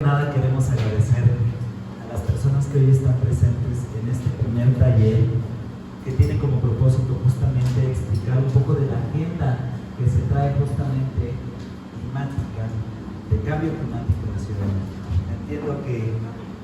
entrada queremos agradecer a las personas que hoy están presentes en este primer taller que tiene como propósito justamente explicar un poco de la agenda que se trae justamente climática, de cambio climático en la Ciudad de México. Entiendo que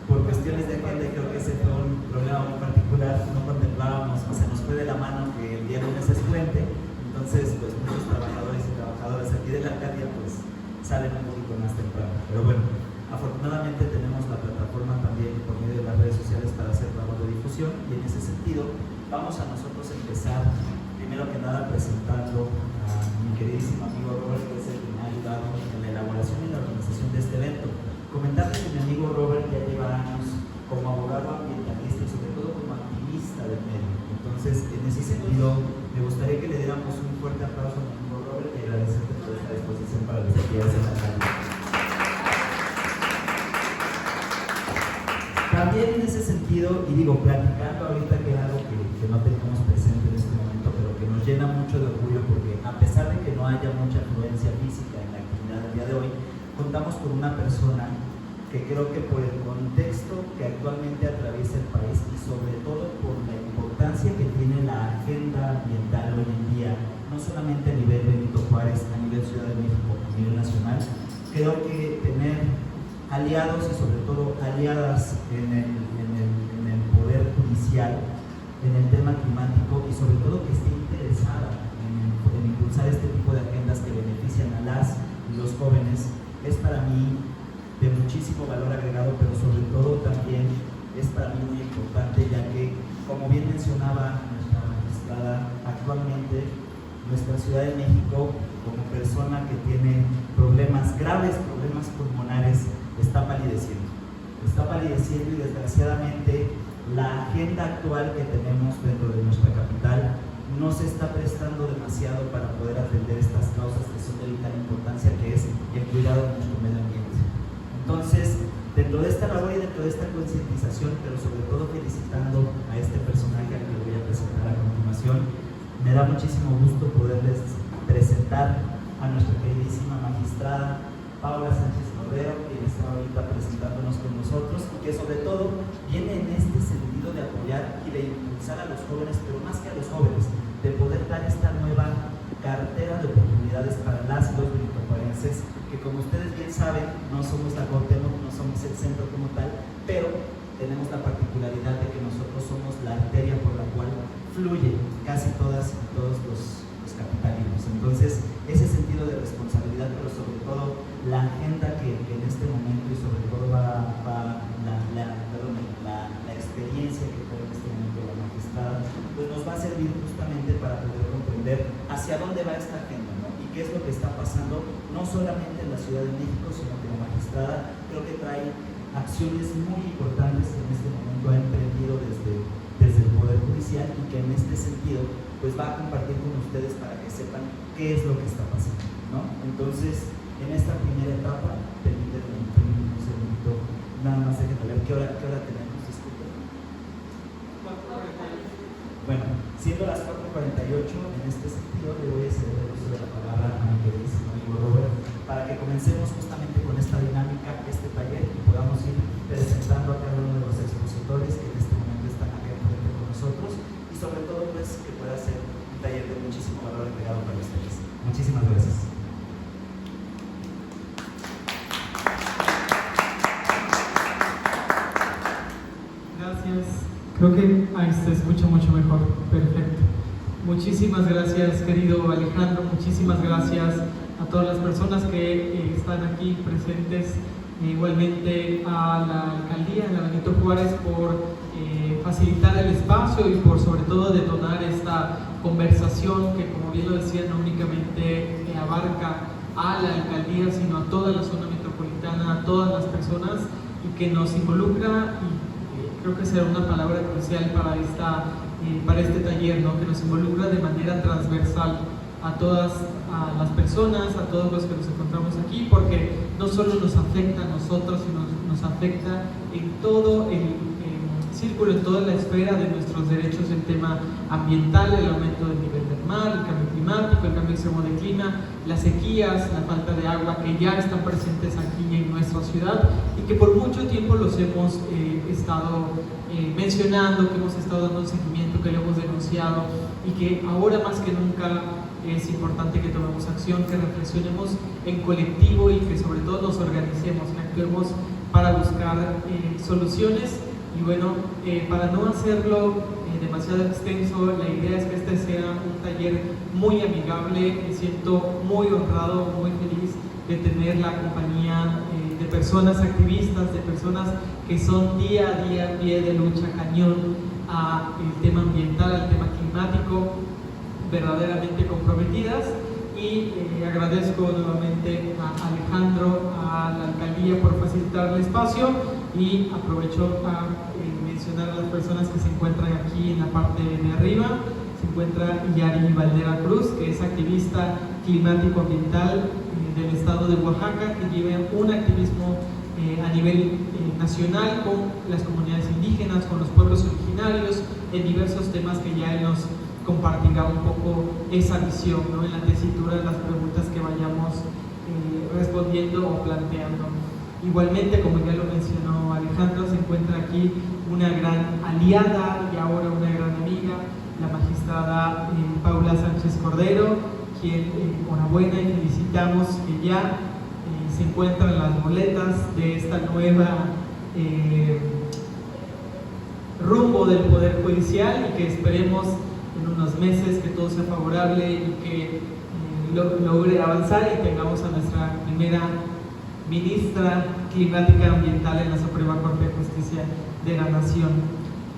por cuestiones de agenda, y creo que ese fue un problema muy particular, no contemplábamos, se nos fue de la mano que el día lunes es puente, entonces pues muchos trabajadores y trabajadoras aquí de la alcaldía pues salen un poquito más temprano, pero bueno, afortunadamente tenemos la plataforma también por medio de las redes sociales para hacer labor de difusión, y en ese sentido vamos a nosotros empezar primero que nada presentando a mi queridísimo amigo Robert, que es el que me ha ayudado en la elaboración y la organización de este evento. Comentarles que mi amigo Robert ya lleva años como abogado ambientalista y sobre todo como activista del medio. Entonces, en ese sentido, me gustaría que le diéramos un fuerte aplauso a mi amigo Robert y agradecerte por esta disposición para las actividades en la calle. También en ese sentido, y digo, platicando ahorita que era algo que no teníamos presente en este momento, pero que nos llena mucho de orgullo porque a pesar de que no haya mucha afluencia física en la actividad del día de hoy, contamos con una persona que creo que por el contexto que actualmente atraviesa el país y sobre todo por la importancia que tiene la agenda ambiental hoy en día, no solamente a nivel Benito Juárez, a nivel Ciudad de México, a nivel nacional, creo que tener aliados y sobre todo aliadas en el poder judicial, en el tema climático y sobre todo que esté interesada en impulsar este tipo de agendas que benefician a las y los jóvenes, es para mí de muchísimo valor agregado, pero sobre todo también es para mí muy importante, ya que, como bien mencionaba nuestra magistrada, actualmente nuestra Ciudad de México, como persona que tiene problemas graves, problemas pulmonares, está palideciendo y desgraciadamente la agenda actual que tenemos dentro de nuestra capital no se está prestando demasiado para poder atender estas causas que son de vital importancia, que es el cuidado de nuestro medio ambiente. Entonces, dentro de esta labor y dentro de esta concientización, pero sobre todo felicitando a este personaje al que voy a presentar a continuación, me da muchísimo gusto poderles presentar a nuestra queridísima magistrada Paula Sánchez Cordero, quien está ahorita presentándonos con nosotros y que sobre todo viene en este sentido de apoyar y de impulsar a los jóvenes, pero más que a los jóvenes, de poder dar esta nueva cartera de oportunidades para las y los benitojuarenses, que como ustedes bien saben, no somos la Cuauhtémoc, no somos el centro como tal, pero tenemos la particularidad de que nosotros somos la arteria por la cual fluye casi todas y todos los capitalinos. Entonces, ese sentido de responsabilidad, pero sobre todo la agenda que en este momento y sobre todo la experiencia que tiene en este momento la magistrada, pues nos va a servir justamente para poder comprender hacia dónde va esta agenda, ¿no? Y qué es lo que está pasando, no solamente en la Ciudad de México, sino que la magistrada creo que trae acciones muy importantes que en este momento ha emprendido desde el Poder Judicial y que en este sentido pues va a compartir con ustedes para que sepan qué es lo que está pasando, ¿no? Entonces, en esta primera etapa, permítanme un segundito, nada más déjenme ver qué hora tenemos, disculpen. 4:48. Bueno, siendo las 4:48, en este sentido le voy a ceder el uso de la palabra a mi queridísimo amigo Robert para que comencemos justamente con esta dinámica, este taller, y podamos ir presentando a cada uno de los expositores que en este momento están aquí enfrente con nosotros, y sobre todo pues que pueda ser un taller de muchísimo valor agregado para ustedes. Muchísimas gracias. Gracias. Creo que ahí se escucha mucho mejor. Perfecto. Muchísimas gracias, querido Alejandro. Muchísimas gracias a todas las personas que están aquí presentes. Igualmente a la alcaldía de Benito Juárez por facilitar el espacio y por sobre todo detonar esta conversación que, como bien lo decía, no únicamente abarca a la alcaldía, sino a toda la zona metropolitana, a todas las personas, y que nos involucra, y creo que será una palabra crucial para este taller, ¿no? Que nos involucra de manera transversal a todas las personas, a todos los que nos encontramos aquí, porque no solo nos afecta a nosotros, sino nos afecta en todo el círculo en toda la esfera de nuestros derechos en tema ambiental, el aumento del nivel del mar, el cambio climático, el cambio extremo de clima, las sequías, la falta de agua que ya están presentes aquí en nuestra ciudad y que por mucho tiempo los hemos estado mencionando, que hemos estado dando seguimiento, que lo hemos denunciado y que ahora más que nunca es importante que tomemos acción, que reflexionemos en colectivo y que sobre todo nos organicemos, que actuemos para buscar soluciones. Y bueno, para no hacerlo demasiado extenso, la idea es que este sea un taller muy amigable. Me siento muy honrado, muy feliz de tener la compañía de personas activistas, de personas que son día a día en pie de lucha cañón al tema ambiental, al tema climático, verdaderamente comprometidas. Y agradezco nuevamente a Alejandro, a la alcaldía por facilitar el espacio y aprovecho a mencionar a las personas que se encuentran aquí en la parte de arriba. Se encuentra Yari Valdera Cruz, que es activista climático ambiental del estado de Oaxaca, que lleva un activismo a nivel nacional con las comunidades indígenas, con los pueblos originarios, en diversos temas que ya él nos compartirá un poco esa visión, ¿no?, en la tesitura de las preguntas que vayamos respondiendo o planteando. Igualmente, como ya lo mencionó Alejandro, se encuentra aquí una gran aliada y ahora una gran amiga, la magistrada Paula Sánchez Cordero, quien enhorabuena y felicitamos que ya se encuentran las boletas de esta nueva rumbo del Poder Judicial y que esperemos en unos meses que todo sea favorable y que logre avanzar y tengamos a nuestra primera ministra climática ambiental en la Suprema Corte de Justicia de la Nación.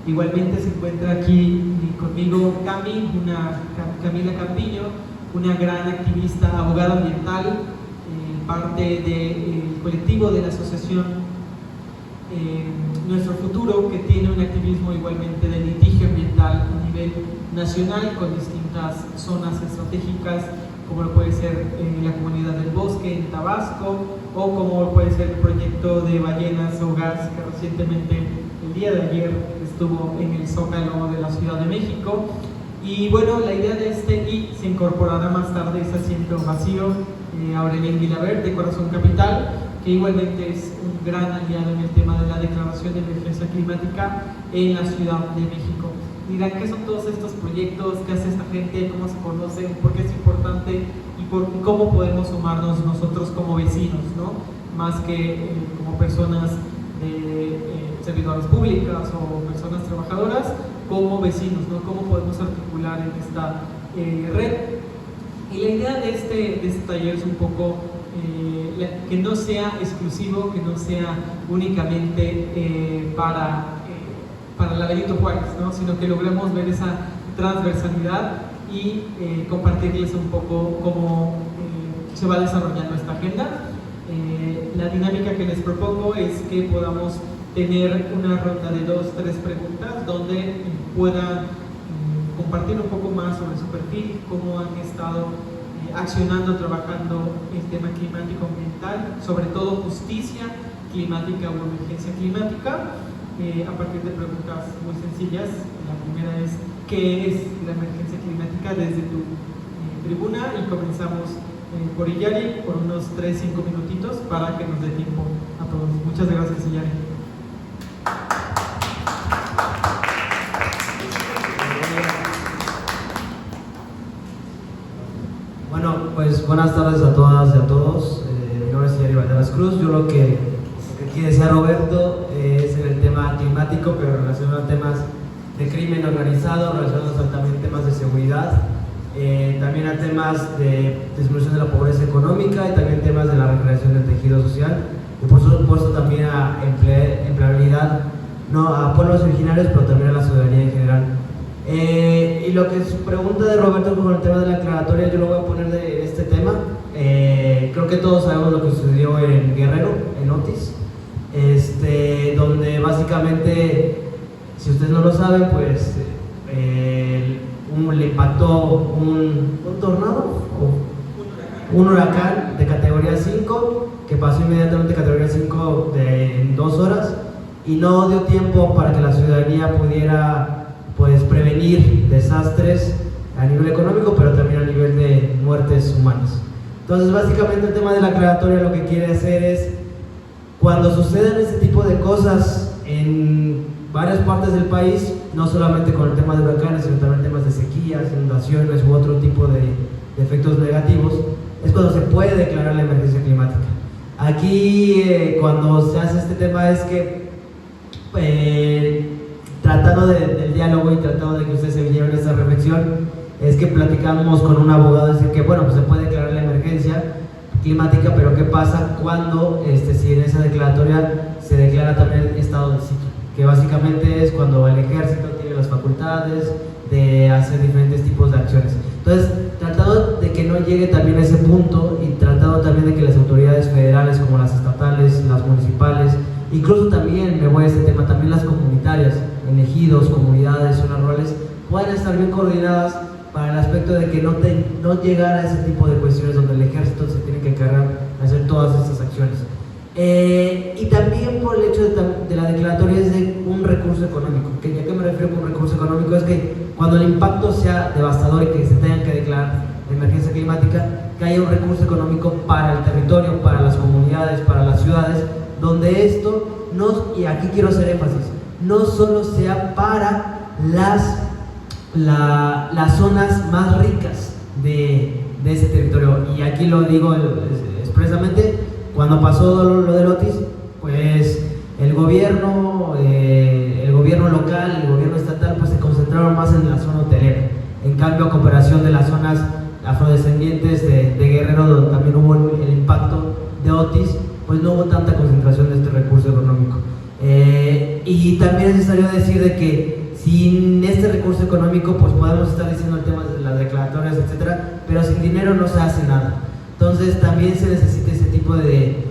Igualmente se encuentra aquí conmigo Camila Campiño, una gran activista, abogada ambiental, parte del colectivo de la asociación Nuestro Futuro, que tiene un activismo igualmente de litigio ambiental a nivel nacional con distintas zonas estratégicas, como lo puede ser la comunidad del bosque en Tabasco, o como puede ser el proyecto de ballenas o gas que recientemente, el día de ayer, estuvo en el Zócalo de la Ciudad de México. Y bueno, la idea de y se incorporará más tarde ese asiento vacío, Aurelien Guilabert de Corazón Capital, que igualmente es un gran aliado en el tema de la declaración de emergencia climática en la Ciudad de México. Dirán, ¿qué son todos estos proyectos? ¿Qué hace esta gente? ¿Cómo se conocen? ¿Por qué es importante? Y cómo podemos sumarnos nosotros como vecinos, ¿no? Más que como personas servidoras públicas o personas trabajadoras, como vecinos, ¿no? ¿Cómo podemos articular en esta red? Y la idea de este taller es un poco que no sea exclusivo, que no sea únicamente para la Benito Juárez, ¿no?, sino que logremos ver esa transversalidad y compartirles un poco cómo se va desarrollando esta agenda. La dinámica que les propongo es que podamos tener una ronda de 2-3 preguntas donde puedan compartir un poco más sobre su perfil, cómo han estado accionando, trabajando el tema climático ambiental, sobre todo justicia climática o emergencia climática, a partir de preguntas muy sencillas. La primera es, ¿qué es la emergencia climática desde tu tribuna? Y comenzamos por Iyari, por unos 3-5 minutitos para que nos dé tiempo a todos. Muchas gracias, Iyari. Bueno, pues buenas tardes a todas y a todos. Mi nombre es Yari Valderas Cruz. Yo lo que aquí decía Roberto es en el tema climático, pero relacionado a temas de crimen organizado, relacionados también a temas de seguridad, también a temas de disminución de la pobreza económica y también temas de la recreación del tejido social y por supuesto también a empleabilidad, no a pueblos originarios, pero también a la ciudadanía en general. Y lo que su pregunta de Roberto con el tema de la aclaratoria, yo lo voy a poner de este tema. Creo que todos sabemos lo que sucedió en Guerrero, en Otis, donde básicamente, si ustedes no lo saben, pues le impactó un tornado o un huracán de categoría 5 que pasó inmediatamente categoría 5 en 2 horas y no dio tiempo para que la ciudadanía pudiera pues prevenir desastres a nivel económico, pero también a nivel de muertes humanas. Entonces básicamente el tema de la aclaratoria lo que quiere hacer es, cuando sucedan este tipo de cosas en varias partes del país, no solamente con el tema de huracanes, sino también temas de sequías, inundaciones u otro tipo de efectos negativos, es cuando se puede declarar la emergencia climática. Aquí cuando se hace este tema es que tratando del diálogo y tratando de que ustedes se lleven esta reflexión, es que platicamos con un abogado, decir que bueno, pues se puede declarar la emergencia climática, pero ¿qué pasa cuando si en esa declaratoria se declara también el estado de sitio? Que básicamente es cuando el ejército tiene las facultades de hacer diferentes tipos de acciones. Entonces, tratando de que no llegue también a ese punto y tratando también de que las autoridades federales como las estatales, las municipales, incluso también, me voy a este tema, también las comunitarias, en ejidos, comunidades, zonas rurales, puedan estar bien coordinadas para el aspecto de que no llegara a ese tipo de cuestiones donde el ejército se tiene que encargar de hacer todas estas acciones. Y también por el hecho de la declaratoria es de un recurso económico. ¿A qué me refiero con un recurso económico? Es que cuando el impacto sea devastador y que se tengan que declarar de emergencia climática, que haya un recurso económico para el territorio, para las comunidades, para las ciudades, donde esto no, y aquí quiero hacer énfasis, no solo sea para las zonas más ricas de ese territorio. Y aquí lo digo expresamente, cuando pasó lo del Otis, pues el gobierno local, el gobierno estatal, pues se concentraron más en la zona hotelera. En cambio, a comparación de las zonas afrodescendientes de Guerrero, donde también hubo el impacto de Otis, pues no hubo tanta concentración de este recurso económico. Y también es necesario decir de que sin este recurso económico, pues podemos estar diciendo el tema de las declaratorias, etcétera, pero sin dinero no se hace nada. Entonces también se necesita ese tipo de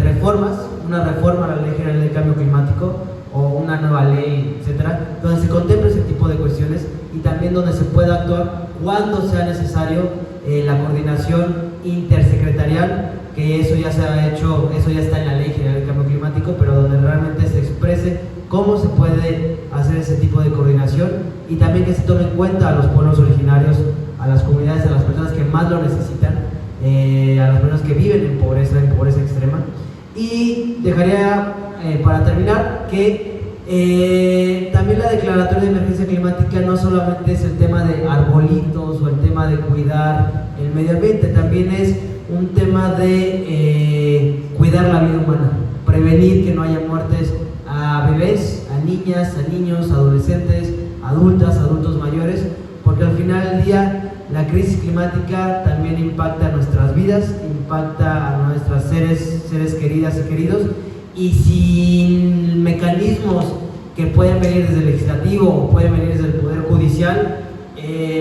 reformas, una reforma a la Ley General del Cambio Climático o una nueva ley, etcétera, donde se contemple ese tipo de cuestiones y también donde se pueda actuar cuando sea necesario la coordinación intersecretarial, que eso ya se ha hecho, eso ya está en la Ley General del Cambio Climático, pero donde realmente se exprese cómo se puede hacer ese tipo de coordinación y también que se tome en cuenta a los pueblos originarios, a las comunidades, a las personas que más lo necesitan, a las personas que viven en pobreza extrema. Y dejaría para terminar que también la declaratoria de emergencia climática no solamente es el tema de arbolitos o el tema de cuidar el medio ambiente, también es un tema de cuidar la vida humana, prevenir que no haya muertes a bebés, a niñas, a niños, adolescentes, adultas, adultos mayores, porque al final del día la crisis climática también impacta a nuestras vidas, impacta a nuestras seres queridas y queridos, y sin mecanismos que pueden venir desde el legislativo o pueden venir desde el poder judicial,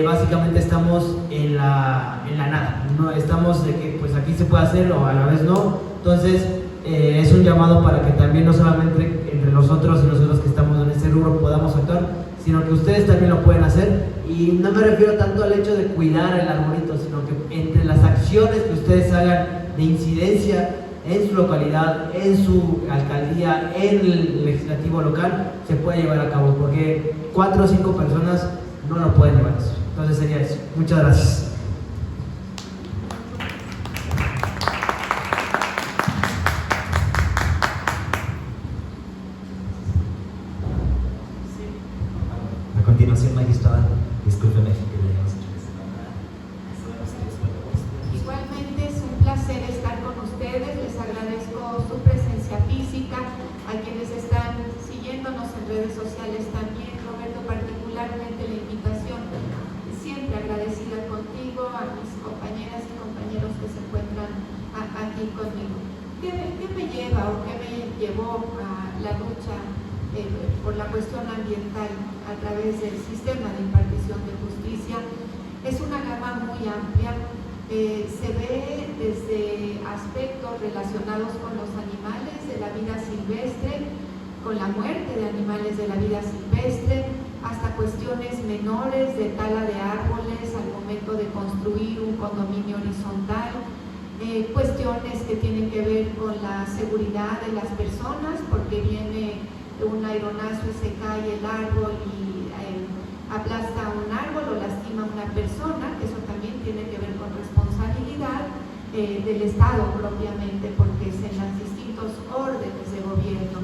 básicamente estamos en la nada, ¿no? Estamos de que pues aquí se puede hacer o a la vez no. Entonces es un llamado para que también no solamente entre nosotros y nosotros que estamos en este rubro podamos actuar, sino que ustedes también lo pueden hacer. Y no me refiero tanto al hecho de cuidar el arbolito, sino que entre las acciones que ustedes hagan de incidencia en su localidad, en su alcaldía, en el legislativo local, se puede llevar a cabo, porque 4 o 5 personas no lo pueden llevar eso. Entonces sería eso. Muchas gracias. A continuación, magistrada, discúlpeme que le hayamos hecho ese Igualmente es un placer estar con ustedes, les agradezco su presencia física, a quienes están siguiéndonos en redes sociales también, Roberto, particularmente la invitación, siempre agradecida contigo, a mis compañeras y compañeros que se encuentran aquí conmigo. ¿Qué me lleva o qué me llevó a la lucha por la cuestión ambiental a través del sistema de impartición de justicia? Es una gama muy amplia, se ve desde aspectos relacionados con los animales de la vida silvestre, con la muerte de animales de la vida silvestre, hasta cuestiones menores de tala de árboles al momento de construir un condominio horizontal, cuestiones que tienen que ver con la seguridad de las personas, porque viene un aeronazo y se cae el árbol y aplasta un árbol o lastima a una persona, que eso también tiene que ver con responsabilidad del Estado propiamente, porque es en los distintos órdenes de gobierno,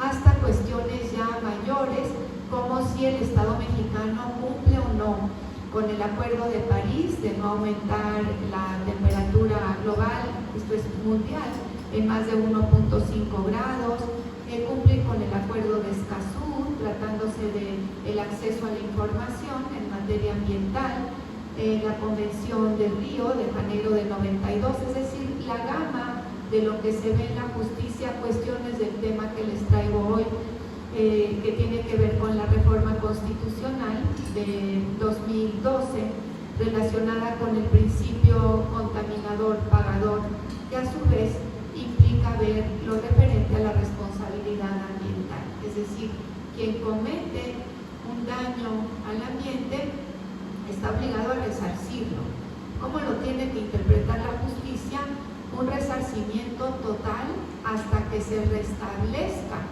hasta cuestiones ya mayores, como si el Estado mexicano cumple o no con el Acuerdo de París de no aumentar la temperatura global, esto es mundial, en más de 1.5 grados, cumplir con el Acuerdo de Escazú, tratándose del acceso a la información en materia ambiental, la Convención de Río de Janeiro de 92, es decir, la gama de lo que se ve en la justicia, cuestiones del tema que les traigo hoy, que tiene que ver con la reforma constitucional de 2012 relacionada con el principio contaminador-pagador, que a su vez implica ver lo referente a la responsabilidad ambiental, es decir, quien comete un daño al ambiente está obligado a resarcirlo. ¿Cómo lo tiene que interpretar la justicia? Un resarcimiento total hasta que se restablezca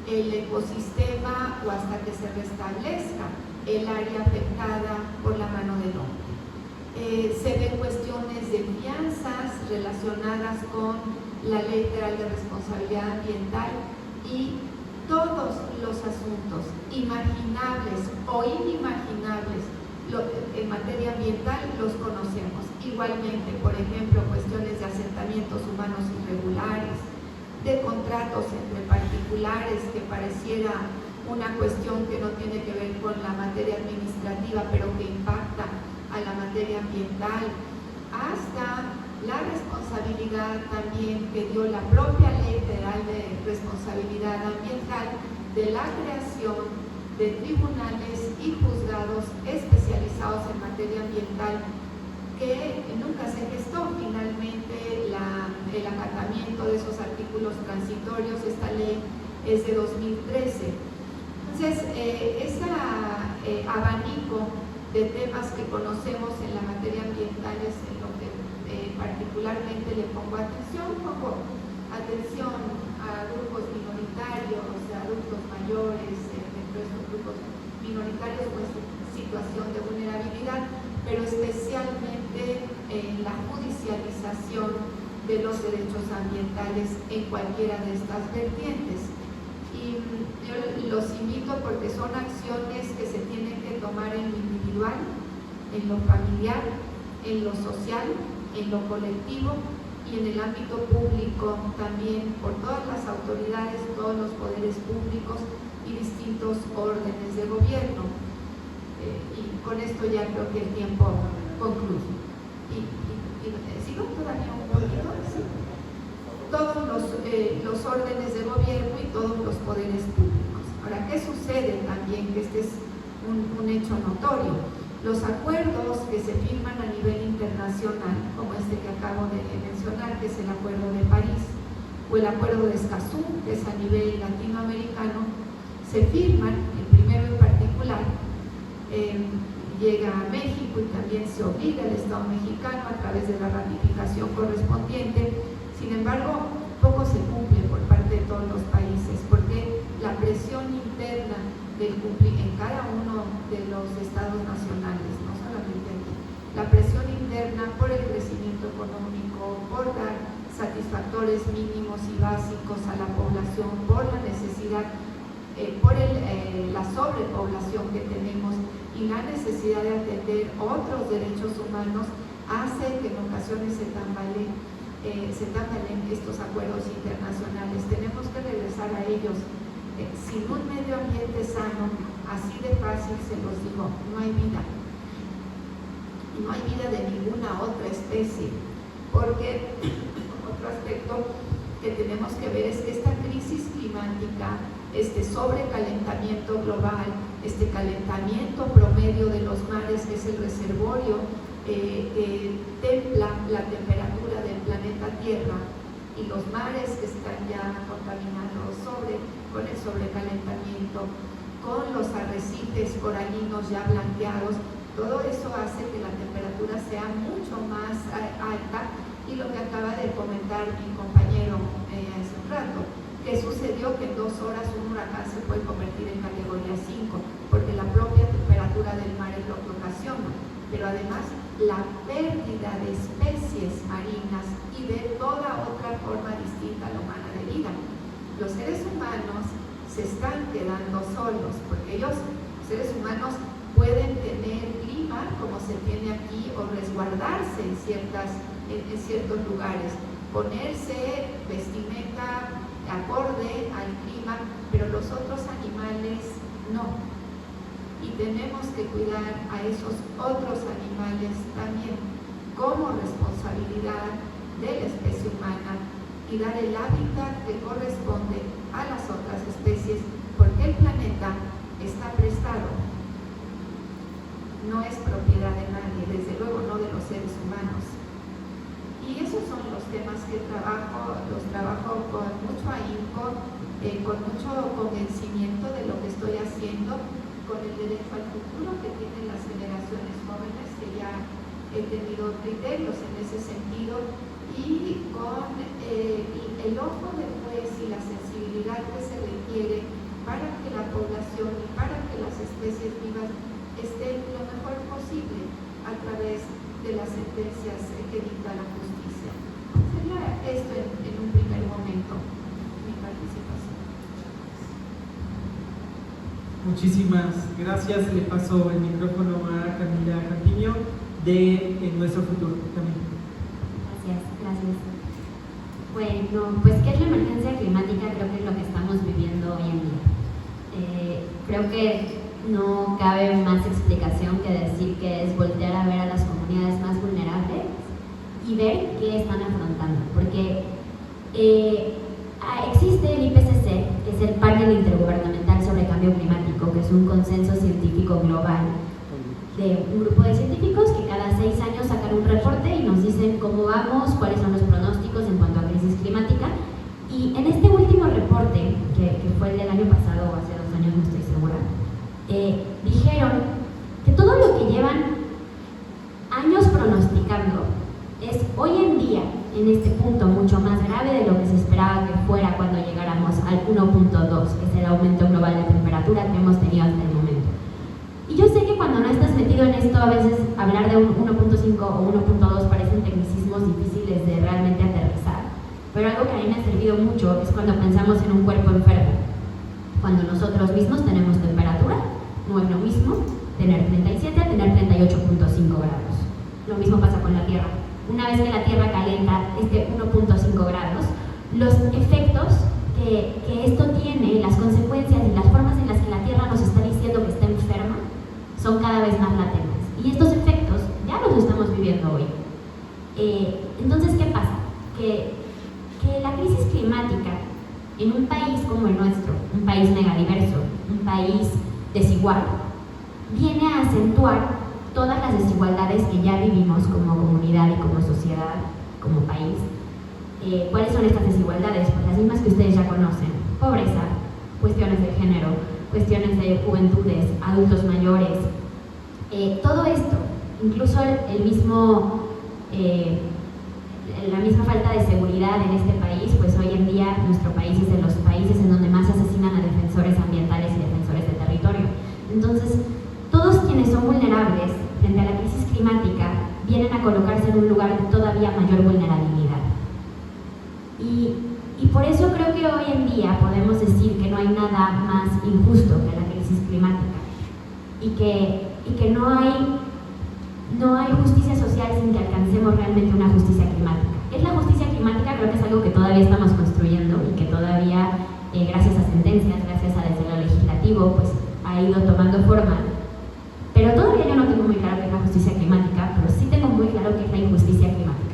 el ecosistema o hasta que se restablezca el área afectada por la mano del hombre. Se ven cuestiones de fianzas relacionadas con la Ley Federal de Responsabilidad Ambiental y todos los asuntos imaginables o inimaginables en materia ambiental los conocemos. Igualmente, por ejemplo, cuestiones de asentamientos humanos irregulares, de contratos entre particulares, que pareciera una cuestión que no tiene que ver con la materia administrativa, pero que impacta a la materia ambiental, hasta la responsabilidad también que dio la propia Ley Federal de Responsabilidad Ambiental de la creación de tribunales y juzgados especializados en materia ambiental, que nunca se gestó finalmente el acatamiento de esos artículos transitorios. Esta ley es de 2013. Entonces, ese abanico de temas que conocemos en la materia ambiental es en lo que particularmente le pongo atención. Pongo atención a grupos minoritarios, a adultos mayores, dentro de estos grupos minoritarios con situación de vulnerabilidad, pero especialmente en la judicialización de los derechos ambientales en cualquiera de estas vertientes. Y yo los invito porque son acciones que se tienen que tomar en lo individual, en lo familiar, en lo social, en lo colectivo y en el ámbito público también, por todas las autoridades, todos los poderes públicos y distintos órdenes de gobierno. Y con esto ya creo que el tiempo concluye. ¿Sigo todavía un poquito? Sí. Todos los órdenes de gobierno y todos los poderes públicos. Ahora, ¿qué sucede también? Que este es un hecho notorio. Los acuerdos que se firman a nivel internacional, como este que acabo de mencionar, que es el Acuerdo de París, o el Acuerdo de Escazú, que es a nivel latinoamericano, se firman, el primero en particular, llega a México y también se obliga al Estado mexicano a través de la ratificación correspondiente. Sin embargo, poco se cumple por parte de todos los países, porque la presión interna del cumplir en cada uno de los estados nacionales, no solamente aquí, la presión interna por el crecimiento económico, por dar satisfactores mínimos y básicos a la población, por la necesidad, por la sobrepoblación que tenemos y la necesidad de atender otros derechos humanos, hace que en ocasiones se tambaleen estos acuerdos internacionales. Tenemos que regresar a ellos. Sin un medio ambiente sano, así de fácil se los digo, no hay vida. Y no hay vida de ninguna otra especie, porque otro aspecto que tenemos que ver es que esta crisis climática, este sobrecalentamiento global, este calentamiento promedio de los mares, que es el reservorio que templa la temperatura del planeta Tierra, y los mares que están ya contaminados con el sobrecalentamiento, con los arrecifes coralinos ya blanqueados, todo eso hace que la temperatura sea mucho más alta Y lo que acaba de comentar mi compañero hace un rato, que sucedió que en 2 horas un huracán se puede convertir en categoría 5, porque la propia temperatura del mar es lo que ocasiona, pero además la pérdida de especies marinas y de toda otra forma distinta a la humana de vida. Los seres humanos se están quedando solos, porque ellos, los seres humanos, pueden tener clima como se tiene aquí o resguardarse en ciertos lugares, ponerse vestimenta acorde al clima, pero los otros animales no. Y tenemos que cuidar a esos otros animales también como responsabilidad de la especie humana y dar el hábitat que corresponde a las otras especies, porque el planeta está prestado, no es propiedad de nadie, desde luego no de los seres humanos. Y esos son los temas que los trabajo con mucho ahínco, con mucho convencimiento de lo que estoy haciendo, con el derecho al futuro que tienen las generaciones jóvenes, que ya he tenido criterios en ese sentido, y con el ojo del juez y la sensibilidad que se requiere para que la población y para que las especies vivas estén lo mejor posible a través de las sentencias que dicta la justicia. Sería esto en un primer momento mi participación. Muchísimas gracias. Le paso el micrófono a Camila Campiño de Nuestro Futuro. Camila. Gracias. Bueno, pues ¿qué es la emergencia climática? Creo que es lo que estamos viviendo hoy en día. Creo que no cabe más explicación que decir que es voltear a ver a las comunidades más vulnerables y ver qué están afrontando, porque existe el IPCC, que es el Panel Intergubernamental sobre Cambio Climático, que es un consenso científico global de un grupo de científicos que cada 6 años sacan un reporte y nos dicen cómo vamos, cuáles son los pronósticos en cuanto a crisis climática. Y en este último reporte, que fue el del año pasado o hace 2 años, no estoy segura, dijeron que todo lo que llevan años pronosticando es hoy en día, en este punto, mucho más grave de lo que se esperaba que fuera cuando llegáramos al 1.2, que es el aumento global de temperatura que hemos tenido hasta el momento. Y yo sé que cuando no estás metido en esto, a veces hablar de un 1.5 o 1.2 parecen tecnicismos difíciles de realmente aterrizar, pero algo que a mí me ha servido mucho es cuando pensamos en un cuerpo enfermo. Cuando nosotros mismos tenemos temperatura, no es lo mismo tener 37 a tener 38.5 grados. Lo mismo pasa con la Tierra. Una vez que la Tierra calienta 1.5 grados, los efectos que esto tiene, las consecuencias y las formas en las que la Tierra nos está diciendo que está enferma, son cada vez más latentes. Y estos efectos ya los estamos viviendo hoy. Entonces, ¿qué pasa? Que la crisis climática en un país como el nuestro, un país megadiverso, un país desigual, viene a acentuar todas las desigualdades que ya vivimos como comunidad y como sociedad, como país. ¿Cuáles son estas desigualdades? Pues las mismas que ustedes ya conocen: pobreza, cuestiones de género, cuestiones de juventudes, adultos mayores, todo esto, incluso la misma falta de seguridad en este país. Pues hoy en día nuestro país es de los países en donde más asesinan a defensores ambientales y defensores de territorio. Entonces, todos quienes son vulnerables frente a la crisis climática vienen a colocarse en un lugar de todavía mayor vulnerabilidad. Y por eso creo que hoy en día podemos decir que no hay nada más injusto que la crisis climática y que no hay justicia social sin que alcancemos realmente una justicia climática. ¿Qué es la justicia climática? Creo que es algo que todavía estamos construyendo y que todavía, gracias a sentencias, gracias a desde lo legislativo, pues ha ido tomando forma. Pero todavía yo no tengo muy claro qué es la justicia climática, pero sí tengo muy claro qué es la injusticia climática.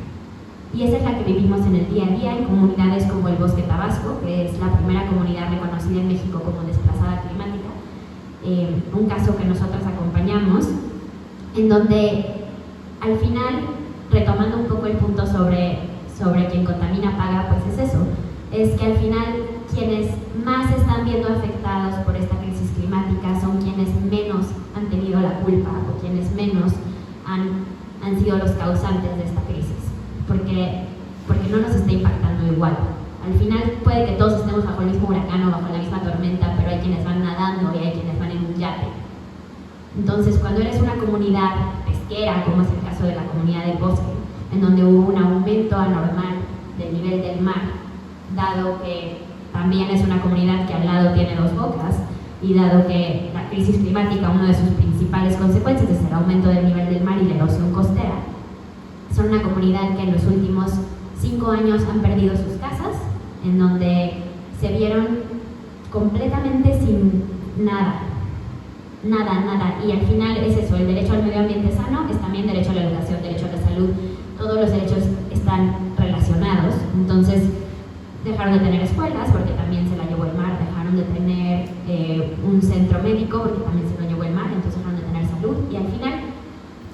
Y esa es la que vivimos en el día a día en comunidades como el Bosque Tabasco, que es la primera comunidad reconocida en México como desplazada climática, un caso que nosotros acompañamos, en donde al final, retomando un poco el punto sobre quien contamina paga, pues es eso, es que al final quienes más están viendo afectados por esta crisis climática son quienes menos han tenido la culpa o quienes menos han sido los causantes de esta crisis. porque no nos está impactando igual. Al final puede que todos estemos bajo el mismo huracán o bajo la misma tormenta, pero hay quienes van nadando y hay quienes van en un yate. Entonces, cuando eres una comunidad pesquera, como es el caso de la comunidad del Bosque, en donde hubo un aumento anormal del nivel del mar, dado que también es una comunidad que al lado tiene dos bocas, y dado que la crisis climática, una de sus principales consecuencias es el aumento del nivel del mar y la erosión costera, son una comunidad que en los últimos 5 años han perdido sus casas, en donde se vieron completamente sin nada, y al final es eso, el derecho al medio ambiente sano es también derecho a la educación, derecho a la salud, todos los derechos están relacionados. Entonces dejaron de tener escuelas porque también se la llevó el mar, dejaron de tener un centro médico porque también se lo llevó el mar, entonces dejaron de tener salud, y al final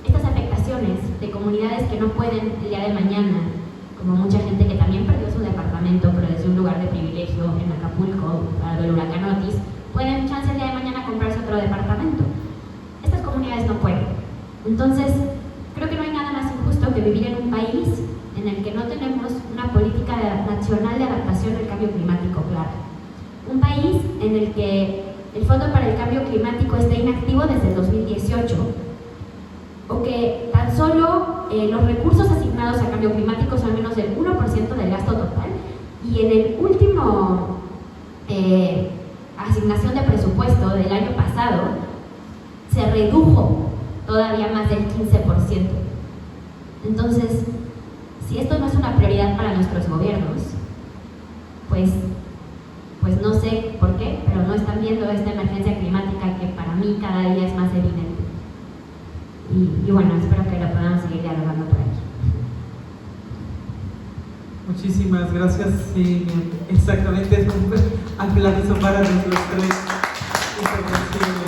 estas afectaciones de comunidades que no pueden el día de mañana, como mucha gente que también perdió su departamento pero desde un lugar de privilegio en Acapulco para el huracán Otis, pueden chance el día de mañana comprarse otro departamento. Estas comunidades no pueden. Entonces creo que no hay nada más injusto que vivir en un país en el que no tenemos una política nacional de adaptación al cambio climático clara. Un país en el que el Fondo para el Cambio Climático está inactivo desde el 2018, o que tan solo los recursos asignados a cambio climático son menos del 1% del gasto total, y en el último asignación de presupuesto del año pasado se redujo todavía más del 15%. Entonces, si esto no es una prioridad para nuestros gobiernos, pues no sé por qué, pero no están viendo esta emergencia climática que para mí cada día es más evidente. Y bueno, espero que lo podamos seguir dialogando por aquí. Muchísimas gracias. Sí, exactamente, es un aplauso para nuestros tres intervenciones.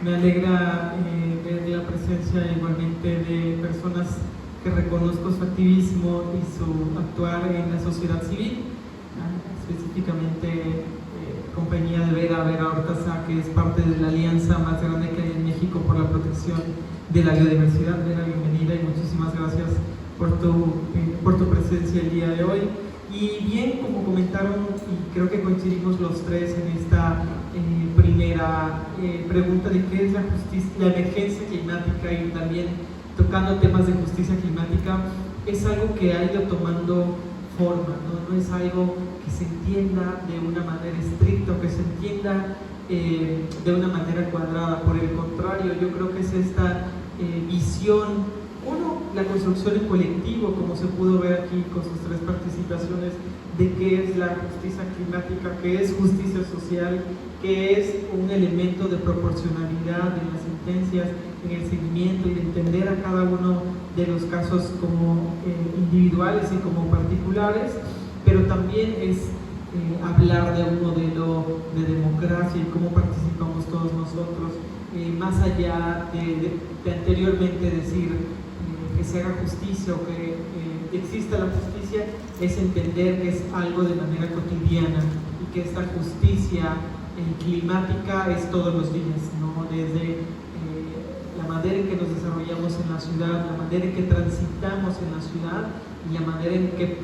Me alegra ver la presencia igualmente de personas que reconozco su activismo y su actuar en la sociedad civil, específicamente compañía de Vera Hortaza, que es parte de la alianza más grande que hay en México por la protección de la biodiversidad. Vera, bienvenida y muchísimas gracias por tu presencia el día de hoy. Y bien, como comentaron, y creo que coincidimos los tres en esta primera pregunta de qué es la emergencia climática, y también tocando temas de justicia climática, es algo que ha ido tomando forma, no es algo que se entienda de una manera estricta o que se entienda de una manera cuadrada. Por el contrario, yo creo que es esta visión, la construcción en colectivo, como se pudo ver aquí con sus tres participaciones, de qué es la justicia climática, qué es justicia social, qué es un elemento de proporcionalidad en las sentencias, en el seguimiento, y de entender a cada uno de los casos como individuales y como particulares, pero también es hablar de un modelo de democracia y cómo participamos todos nosotros, más allá de anteriormente decir que se haga justicia o que exista la justicia, es entender que es algo de manera cotidiana y que esta justicia climática es todos los días, ¿no? Desde la manera en que nos desarrollamos en la ciudad, la manera en que transitamos en la ciudad y la manera en que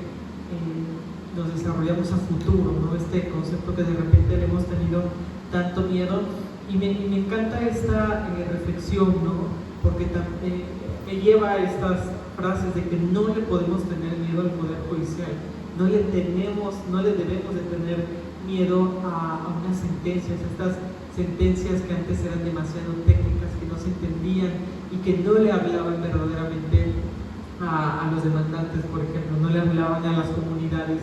nos desarrollamos a futuro, ¿no? Este concepto que de repente le hemos tenido tanto miedo, y me encanta esta reflexión, ¿no? Porque me lleva a estas frases de que no le podemos tener miedo al Poder Judicial, no le debemos de tener miedo a unas sentencias, estas sentencias que antes eran demasiado técnicas, que no se entendían y que no le hablaban verdaderamente a los demandantes, por ejemplo, no le hablaban a las comunidades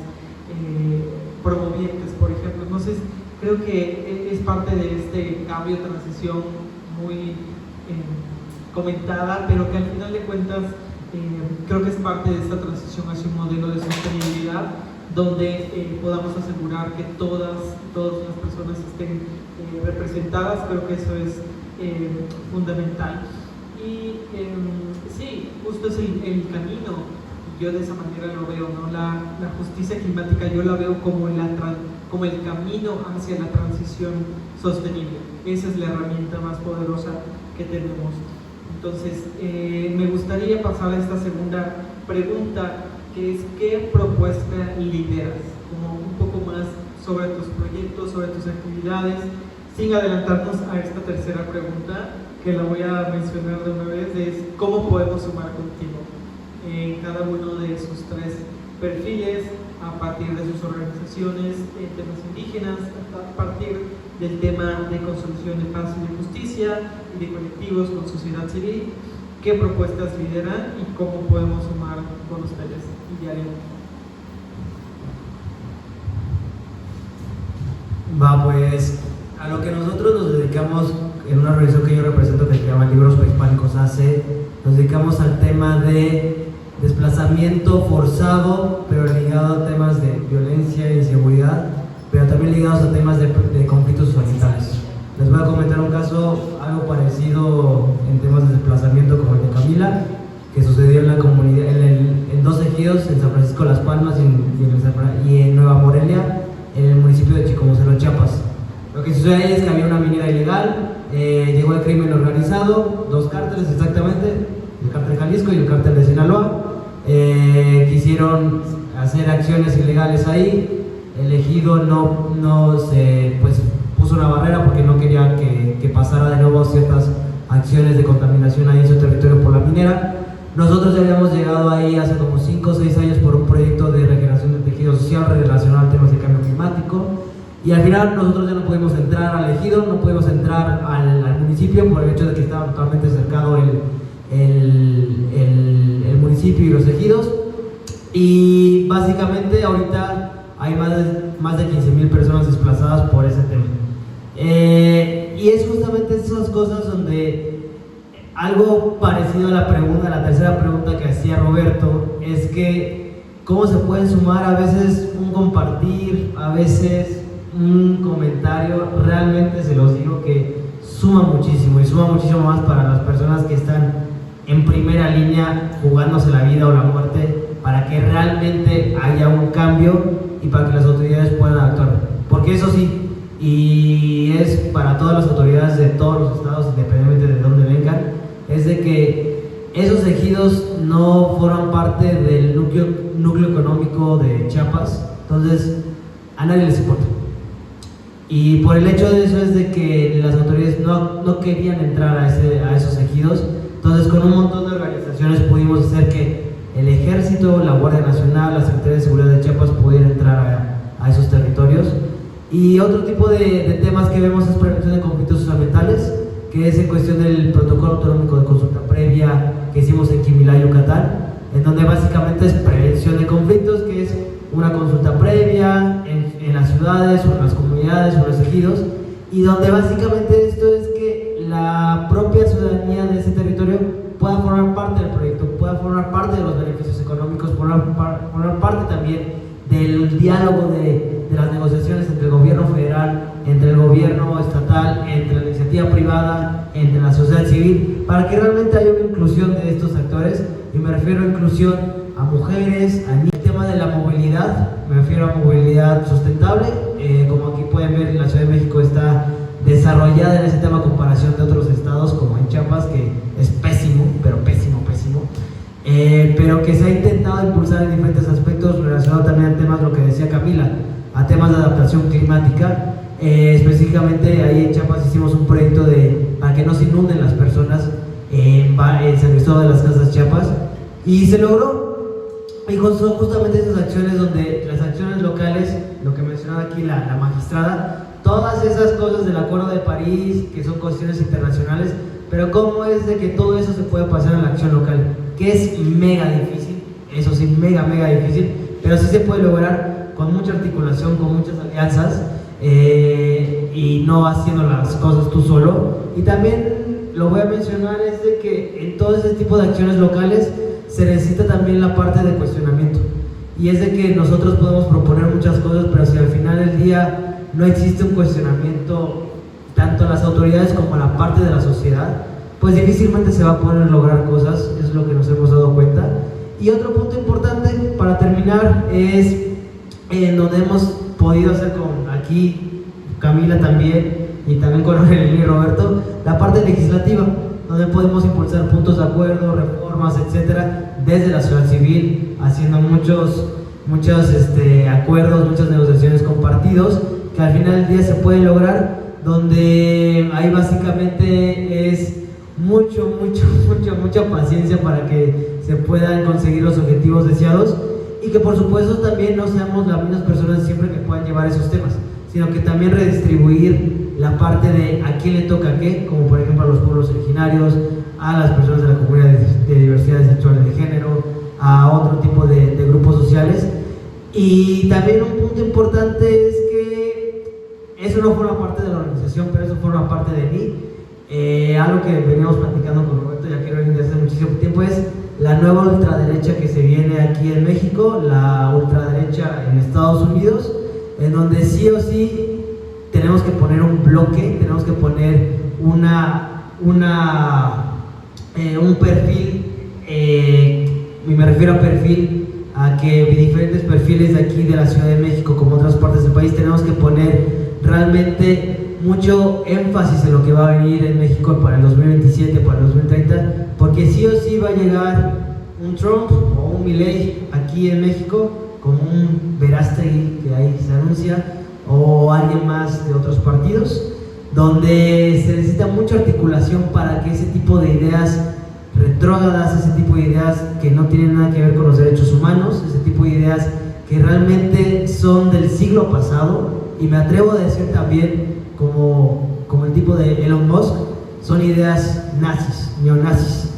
promovientes, por ejemplo. Entonces, creo que es parte de este cambio, transición muy comentada, pero que al final de cuentas creo que es parte de esta transición hacia un modelo de sostenibilidad donde podamos asegurar que todas las personas estén representadas. Creo que eso es fundamental. Y sí, justo es el camino. Yo de esa manera lo veo, ¿no? La justicia climática yo la veo como el camino hacia la transición sostenible. Esa es la herramienta más poderosa que tenemos. Entonces, me gustaría pasar a esta segunda pregunta, que es ¿qué propuesta lideras? Como un poco más sobre tus proyectos, sobre tus actividades, sin adelantarnos a esta tercera pregunta, que la voy a mencionar de una vez, es ¿cómo podemos sumar contigo? En cada uno de sus 3 perfiles, a partir de sus organizaciones en temas indígenas, a partir del tema de construcción de paz y de justicia y de colectivos con sociedad civil, qué propuestas lideran y cómo podemos sumar con ustedes diariamente. Va, pues a lo que nosotros nos dedicamos en una organización que yo represento que se llama Libros Prehispánicos AC, nos dedicamos al tema de desplazamiento forzado, pero ligado a temas de violencia e inseguridad, pero también ligados a temas de conflictos sociales. Les voy a comentar un caso algo parecido en temas de desplazamiento como el de Camila, que sucedió en la comunidad, en 2 ejidos, en San Francisco de Las Palmas y en Nueva Morelia, en el municipio de Chicomucelo, Chiapas. Lo que sucede ahí es que había una minera ilegal, llegó el crimen organizado, 2 cárteles exactamente, el cártel Jalisco y el cártel de Sinaloa, quisieron hacer acciones ilegales ahí. El ejido no se puso una barrera porque no quería que pasara de nuevo ciertas acciones de contaminación ahí en su territorio por la minera. Nosotros ya habíamos llegado ahí hace como 5 o 6 años por un proyecto de regeneración del tejido social relacionado a temas de cambio climático, y al final nosotros ya no pudimos entrar al ejido, no pudimos entrar al municipio por el hecho de que estaba totalmente cercado el municipio y los ejidos, y básicamente ahorita hay más de 15,000 personas desplazadas por ese tema. Y es justamente esas cosas donde algo parecido a la tercera pregunta que hacía Roberto, es que cómo se puede sumar a veces un compartir, a veces un comentario, realmente se los digo que suma muchísimo, y suma muchísimo más para las personas que están en primera línea jugándose la vida o la muerte para que realmente haya un cambio y para que las autoridades puedan actuar. Porque eso sí, y es para todas las autoridades de todos los estados, independientemente de dónde vengan, es de que esos ejidos no forman parte del núcleo económico de Chiapas, entonces a nadie les importa. Y por el hecho de eso es de que las autoridades no querían entrar a esos ejidos, entonces con un montón de organizaciones pudimos hacer que el Ejército, la Guardia Nacional, la Secretaría de Seguridad de Chiapas pudieran entrar a esos territorios. Y otro tipo de temas que vemos es prevención de conflictos socioambientales, que es en cuestión del protocolo autonómico de consulta previa que hicimos en Quimilá, Yucatán, en donde básicamente es prevención de conflictos, que es una consulta previa en las ciudades o en las comunidades o en los ejidos, y donde básicamente esto es que la propia ciudadanía de ese territorio pueda formar parte del proyecto, pueda formar parte de los beneficios económicos, formar parte también del diálogo de las negociaciones entre el gobierno federal, entre el gobierno estatal, entre la iniciativa privada, entre la sociedad civil, para que realmente haya una inclusión de estos actores. Y me refiero a inclusión a mujeres, a niños. El tema de la movilidad, me refiero a movilidad sustentable. Como aquí pueden ver, la Ciudad de México está desarrollada en ese tema a comparación de otros estados como en Chiapas, que es pésimo, pero pésimo, pero que se ha intentado impulsar en diferentes aspectos relacionados también a temas, lo que decía Camila, a temas de adaptación climática. Específicamente ahí en Chiapas hicimos un proyecto para que no se inunden las personas en San Cristóbal de las Casas, Chiapas, y se logró. Y son justamente esas acciones donde las acciones locales, lo que mencionaba aquí la magistrada, todas esas cosas del Acuerdo de París, que son cuestiones internacionales, pero cómo es de que todo eso se puede pasar en la acción local, que es mega difícil, eso sí, mega difícil, pero sí se puede lograr con mucha articulación, con muchas alianzas, y no haciendo las cosas tú solo. Y también lo voy a mencionar, es de que en todo ese tipo de acciones locales se necesita también la parte de cuestionamiento, y es de que nosotros podemos proponer muchas cosas, pero si al final del día no existe un cuestionamiento tanto a las autoridades como a la parte de la sociedad, pues difícilmente se va a poder lograr cosas. Es lo que nos hemos dado cuenta. Y otro punto importante para terminar es en donde hemos podido hacer con aquí Camila también, y también con Aurelio y Roberto, la parte legislativa. donde podemos impulsar puntos de acuerdo, reformas, etcétera, desde la sociedad civil, haciendo muchos acuerdos, muchas negociaciones con partidos que al final del día se pueden lograr, donde ahí básicamente es mucha paciencia para que se puedan conseguir los objetivos deseados, y que por supuesto también no seamos las mismas personas siempre que puedan llevar esos temas, sino que también redistribuir la parte de a quién le toca qué, como por ejemplo a los pueblos originarios, a las personas de la comunidad de diversidad sexual y de género, a otro tipo de grupos sociales. Y también un punto importante es que eso no forma parte de la organización, pero eso forma parte de mí. Algo que veníamos platicando con Roberto, ya quiero desde hace muchísimo tiempo, es la nueva ultraderecha que se viene aquí en México, la ultraderecha en Estados Unidos, en donde sí o sí tenemos que poner un bloque, tenemos que poner un perfil, y me refiero a perfil, a que diferentes perfiles de aquí de la Ciudad de México como otras partes del país tenemos que poner realmente mucho énfasis en lo que va a venir en México para el 2027, para el 2030, porque sí o sí va a llegar un Trump o un Milei aquí en México, como un Verástegui que ahí se anuncia, o alguien más de otros partidos, donde se necesita mucha articulación para que ese tipo de ideas retrógradas, ese tipo de ideas que no tienen nada que ver con los derechos humanos, ese tipo de ideas que realmente son del siglo pasado, y me atrevo a decir también como el tipo de Elon Musk, son ideas nazis, neonazis,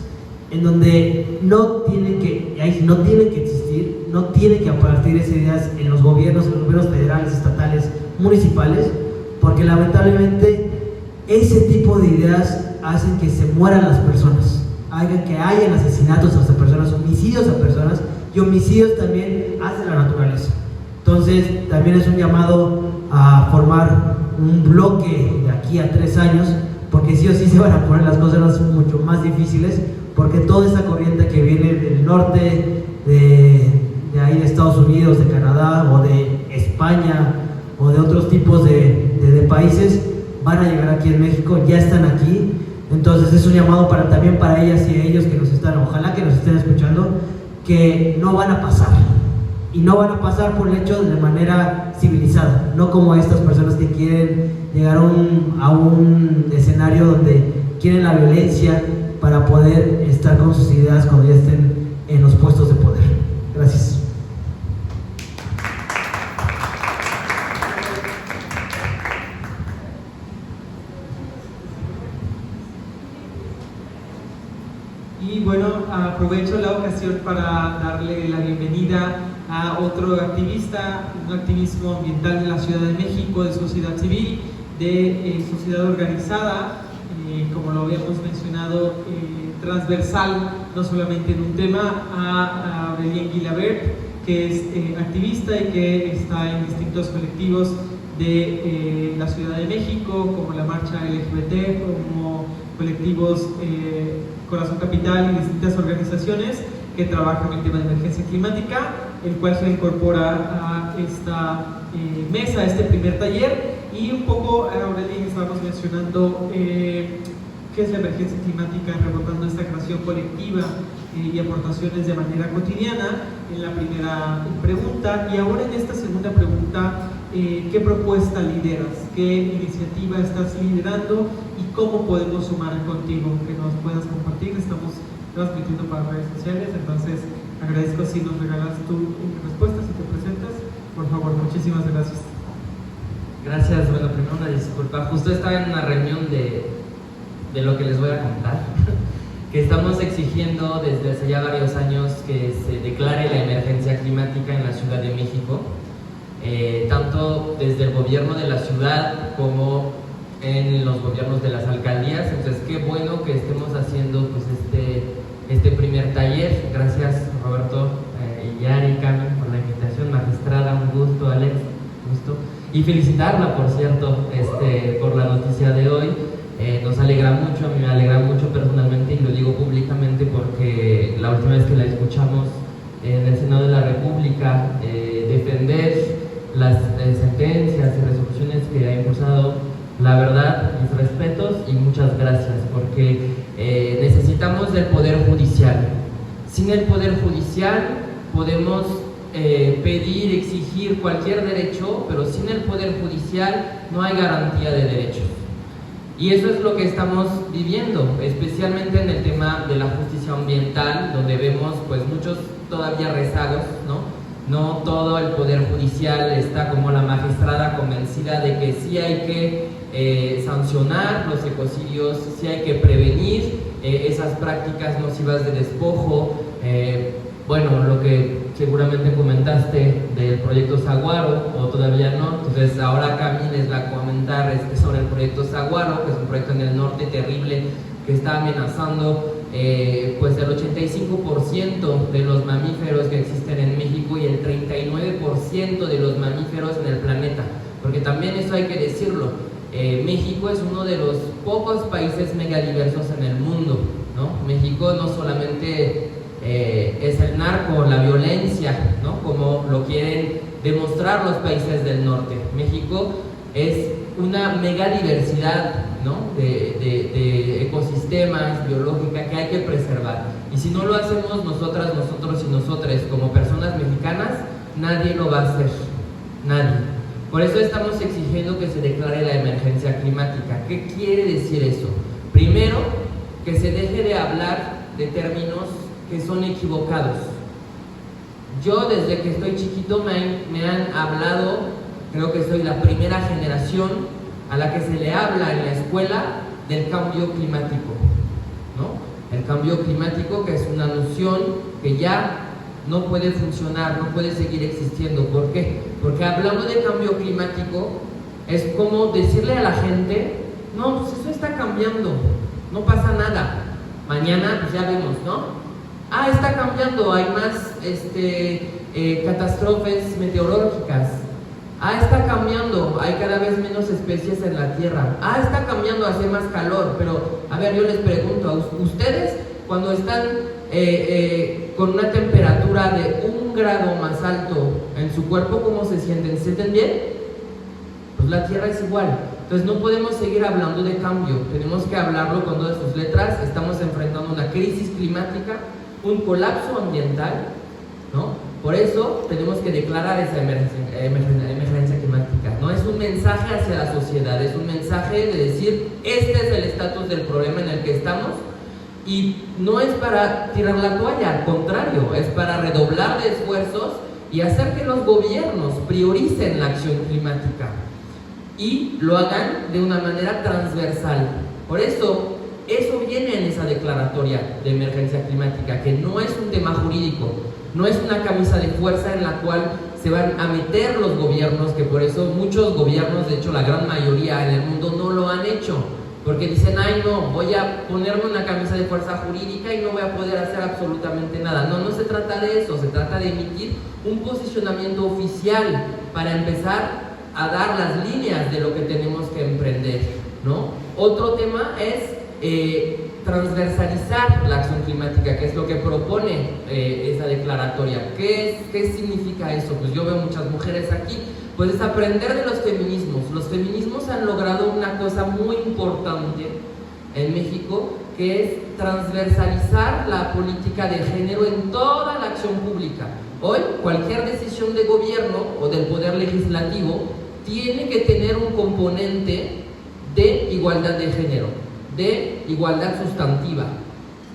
en donde no tienen que existir, no tienen que partir esas ideas en los gobiernos federales, estatales, municipales, porque lamentablemente ese tipo de ideas hacen que se mueran las personas, hagan que hayan asesinatos a personas, homicidios a personas, y homicidios también hacia la naturaleza. Entonces también es un llamado a formar un bloque de aquí a 3 años, porque sí o sí se van a poner las cosas mucho más difíciles, porque toda esa corriente que viene del norte, de ahí de Estados Unidos, de Canadá o de España o de otros tipos de países, van a llegar aquí en México, ya están aquí. Entonces es un llamado también para ellas y ellos que nos están, ojalá que nos estén escuchando, que no van a pasar, y no van a pasar por el hecho de manera civilizada, no como estas personas que quieren llegar a un escenario donde quieren la violencia para poder estar con sus ideas cuando ya estén en los puestos de poder. Gracias. Y bueno, aprovecho la ocasión para darle la bienvenida a otro activista, un activismo ambiental de la Ciudad de México, de sociedad civil, de sociedad organizada, como lo habíamos mencionado, transversal, no solamente en un tema, a Aurélien Guilabert, que es activista y que está en distintos colectivos de la Ciudad de México, como la Marcha LGBT, como colectivos Corazón Capital y distintas organizaciones que trabajan en el tema de emergencia climática, el cual se incorpora a esta mesa, a este primer taller. Y un poco, Aurélien, estábamos mencionando qué es la emergencia climática, rebotando esta creación colectiva y aportaciones de manera cotidiana en la primera pregunta. Y ahora en esta segunda pregunta, ¿qué propuesta lideras? ¿Qué iniciativa estás liderando? ¿Y cómo podemos sumar contigo? Que nos puedas compartir. Estamos transmitiendo para redes sociales, entonces agradezco si nos regalas tu respuesta, si te presentas, por favor. Muchísimas gracias. Gracias. Bueno, primero una disculpa, justo estaba en una reunión de lo que les voy a contar, que estamos exigiendo desde hace ya varios años que se declare la emergencia climática en la Ciudad de México, tanto desde el gobierno de la ciudad como en los gobiernos de las alcaldías. Entonces qué bueno que estemos haciendo pues este primer taller. Gracias Roberto y Yari, Carmen, por la invitación. Magistrada, un gusto. Alex, un gusto. Y felicitarla, por cierto, por la noticia de hoy. Nos alegra mucho, a mí me alegra mucho personalmente, y lo digo públicamente porque la última vez que la escuchamos en el Senado de la República defender las sentencias y resoluciones que ha impulsado, la verdad, mis respetos y muchas gracias, porque Sin el Poder Judicial podemos pedir, exigir cualquier derecho, pero sin el Poder Judicial no hay garantía de derechos. Y eso es lo que estamos viviendo, especialmente en el tema de la justicia ambiental, donde vemos pues muchos todavía rezagos, ¿no? No todo el Poder Judicial está como la magistrada convencida de que sí hay que sancionar los ecocidios, sí hay que prevenir esas prácticas nocivas de despojo. Bueno, lo que seguramente comentaste del proyecto Saguaro, o todavía no, entonces ahora Camille les va a comentar sobre el proyecto Saguaro, que es un proyecto en el norte terrible que está amenazando pues el 85% de los mamíferos que existen en México y el 39% de los mamíferos en el planeta, porque también eso hay que decirlo, México es uno de los pocos países megadiversos en el mundo, ¿no? México no solamente es el narco, la violencia, ¿no? Como lo quieren demostrar los países del norte. México es una megadiversidad, ¿no? de ecosistemas, biológica, que hay que preservar. Y si no lo hacemos nosotras, nosotros y nosotres como personas mexicanas, nadie lo va a hacer, nadie. Por eso estamos exigiendo que se declare la emergencia climática. ¿Qué quiere decir eso? Primero, que se deje de hablar de términos que son equivocados. Yo desde que estoy chiquito me han hablado, creo que soy la primera generación a la que se le habla en la escuela del cambio climático, ¿no? El cambio climático, que es una noción que ya no puede funcionar, no puede seguir existiendo. ¿Por qué? Porque hablando de cambio climático es como decirle a la gente, no, pues eso está cambiando, no pasa nada, mañana pues ya vemos, ¿no? Ah, está cambiando, hay más catástrofes meteorológicas. Ah, está cambiando, hay cada vez menos especies en la Tierra. Ah, está cambiando, hace más calor. Pero, a ver, yo les pregunto, ¿a ustedes cuando están con una temperatura de 1 grado más alto en su cuerpo, cómo se sienten? ¿Se sienten bien? Pues la Tierra es igual. Entonces no podemos seguir hablando de cambio, tenemos que hablarlo con todas sus letras. Estamos enfrentando una crisis climática, un colapso ambiental, ¿no? Por eso tenemos que declarar esa emergencia climática. No es un mensaje hacia la sociedad, es un mensaje de decir, este es el estatus del problema en el que estamos, y no es para tirar la toalla, al contrario, es para redoblar de esfuerzos y hacer que los gobiernos prioricen la acción climática y lo hagan de una manera transversal. Por eso viene en esa declaratoria de emergencia climática, que no es un tema jurídico, no es una camisa de fuerza en la cual se van a meter los gobiernos, que por eso muchos gobiernos, de hecho la gran mayoría en el mundo, no lo han hecho, porque dicen, ay no, voy a ponerme una camisa de fuerza jurídica y no voy a poder hacer absolutamente nada. No, no se trata de eso, se trata de emitir un posicionamiento oficial para empezar a dar las líneas de lo que tenemos que emprender, ¿no? Otro tema es transversalizar la acción climática, que es lo que propone esa declaratoria. ¿Qué significa eso? Pues yo veo muchas mujeres aquí, pues es aprender de los feminismos. Los feminismos han logrado una cosa muy importante en México, que es transversalizar la política de género en toda la acción pública. Hoy, cualquier decisión de gobierno o del poder legislativo tiene que tener un componente de igualdad de género, de igualdad sustantiva,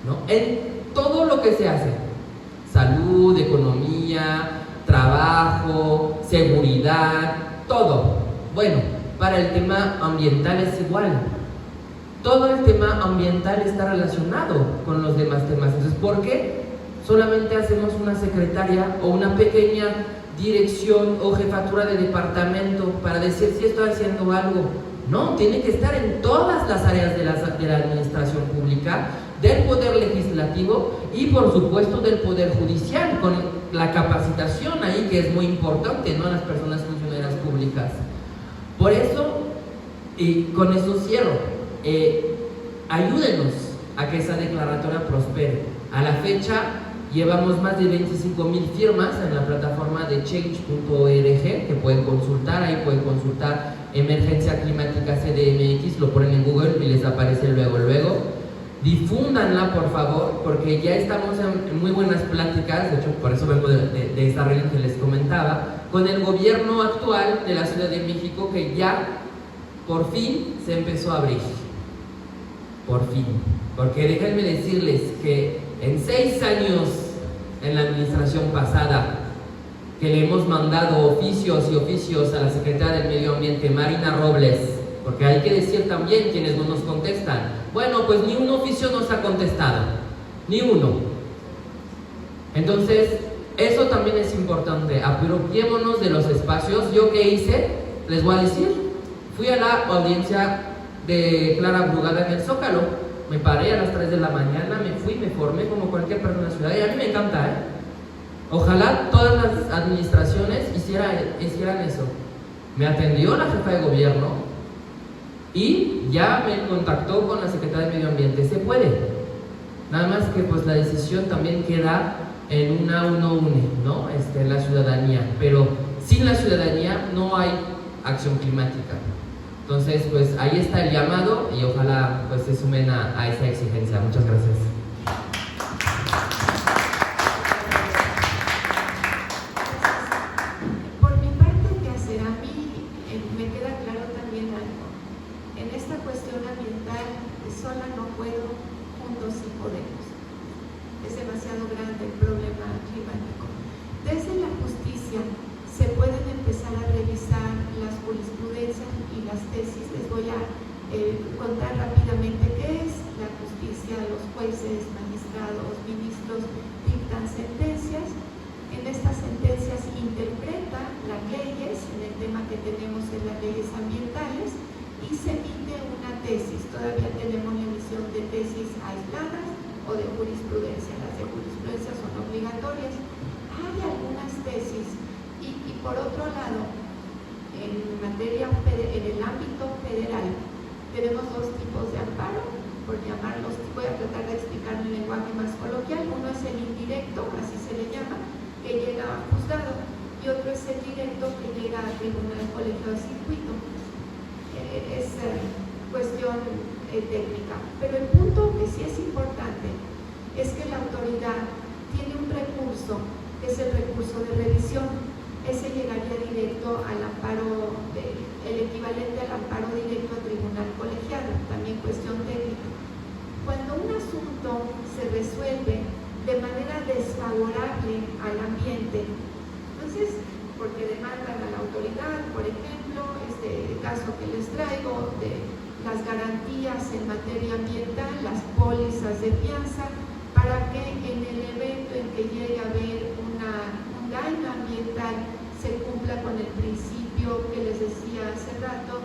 ¿no? En todo lo que se hace: salud, economía, trabajo, seguridad, todo. Bueno, para el tema ambiental es igual. Todo el tema ambiental está relacionado con los demás temas. Entonces, ¿por qué solamente hacemos una secretaria o una pequeña dirección o jefatura de departamento para decir si estoy haciendo algo? No, tiene que estar en todas las áreas de la administración pública, del poder legislativo y por supuesto del poder judicial, con la capacitación ahí, que es muy importante, ¿no?, a las personas funcionarias públicas. Por eso, y con eso cierro, ayúdenos a que esa declaratoria prospere. A la fecha llevamos más de 25,000 firmas en la plataforma de change.org, que pueden consultar, ahí pueden consultar Emergencia Climática CDMX, lo ponen en Google y les aparece luego. difúndanla por favor, porque ya estamos en muy buenas pláticas, de hecho por eso vengo de esta reunión que les comentaba, con el gobierno actual de la Ciudad de México, que ya por fin se empezó a abrir, por fin, porque déjenme decirles que en 6 años en la administración pasada, que le hemos mandado oficios y oficios a la secretaria del Medio Ambiente, Marina Robles, porque hay que decir también quienes no nos contestan. Bueno, pues ni un oficio nos ha contestado, ni uno. Entonces, eso también es importante, apropiémonos de los espacios. ¿Yo qué hice? Les voy a decir, fui a la audiencia de Clara Brugada en el Zócalo, me paré a las 3 de la mañana, me fui, me formé como cualquier persona en la ciudad, y a mí me encanta, ¿eh? Ojalá todas las administraciones hicieran eso. Me atendió la jefa de gobierno y ya me contactó con la secretaria de Medio Ambiente. Se puede, nada más que pues la decisión también queda en uno une, ¿no? La ciudadanía, pero sin la ciudadanía no hay acción climática. Entonces pues ahí está el llamado y ojalá pues se sumen a esa exigencia. Muchas gracias. Por mi parte, ¿qué hacer? A mí me queda claro también algo. En esta cuestión ambiental, sola no puedo, juntos sí podemos. Es demasiado grande el problema climático. Desde la justicia se pueden empezar a revisar las jurisprudencias y las tesis. Les voy a contar rápidamente qué es la justicia. Los jueces, magistrados, ministros dictan sentencias. En estas sentencias interpretan las leyes, en el tema que tenemos en las leyes ambientales, y se emite una tesis. Todavía tenemos la emisión de tesis aisladas o de jurisprudencia. Las de jurisprudencia son obligatorias. Hay algunas tesis y por otro lado, en el ámbito federal, tenemos 2 tipos de amparo, por llamarlos, voy a tratar de explicar en lenguaje más coloquial. Uno es el indirecto, así se le llama, que llega a juzgado, y otro es el directo, que llega a tribunal colegiado de circuito. Es cuestión técnica, pero el punto que sí es importante es que la autoridad tiene un recurso, que es el recurso de revisión. Ese llegaría directo al amparo, el equivalente al amparo directo a tribunal colegiado, también cuestión técnica. Cuando un asunto se resuelve de manera desfavorable al ambiente, entonces, porque demandan a la autoridad, por ejemplo, este caso que les traigo de las garantías en materia ambiental, las pólizas de fianza, para que en el evento en que llegue a haber un daño ambiental se cumpla con el principio que les decía hace rato,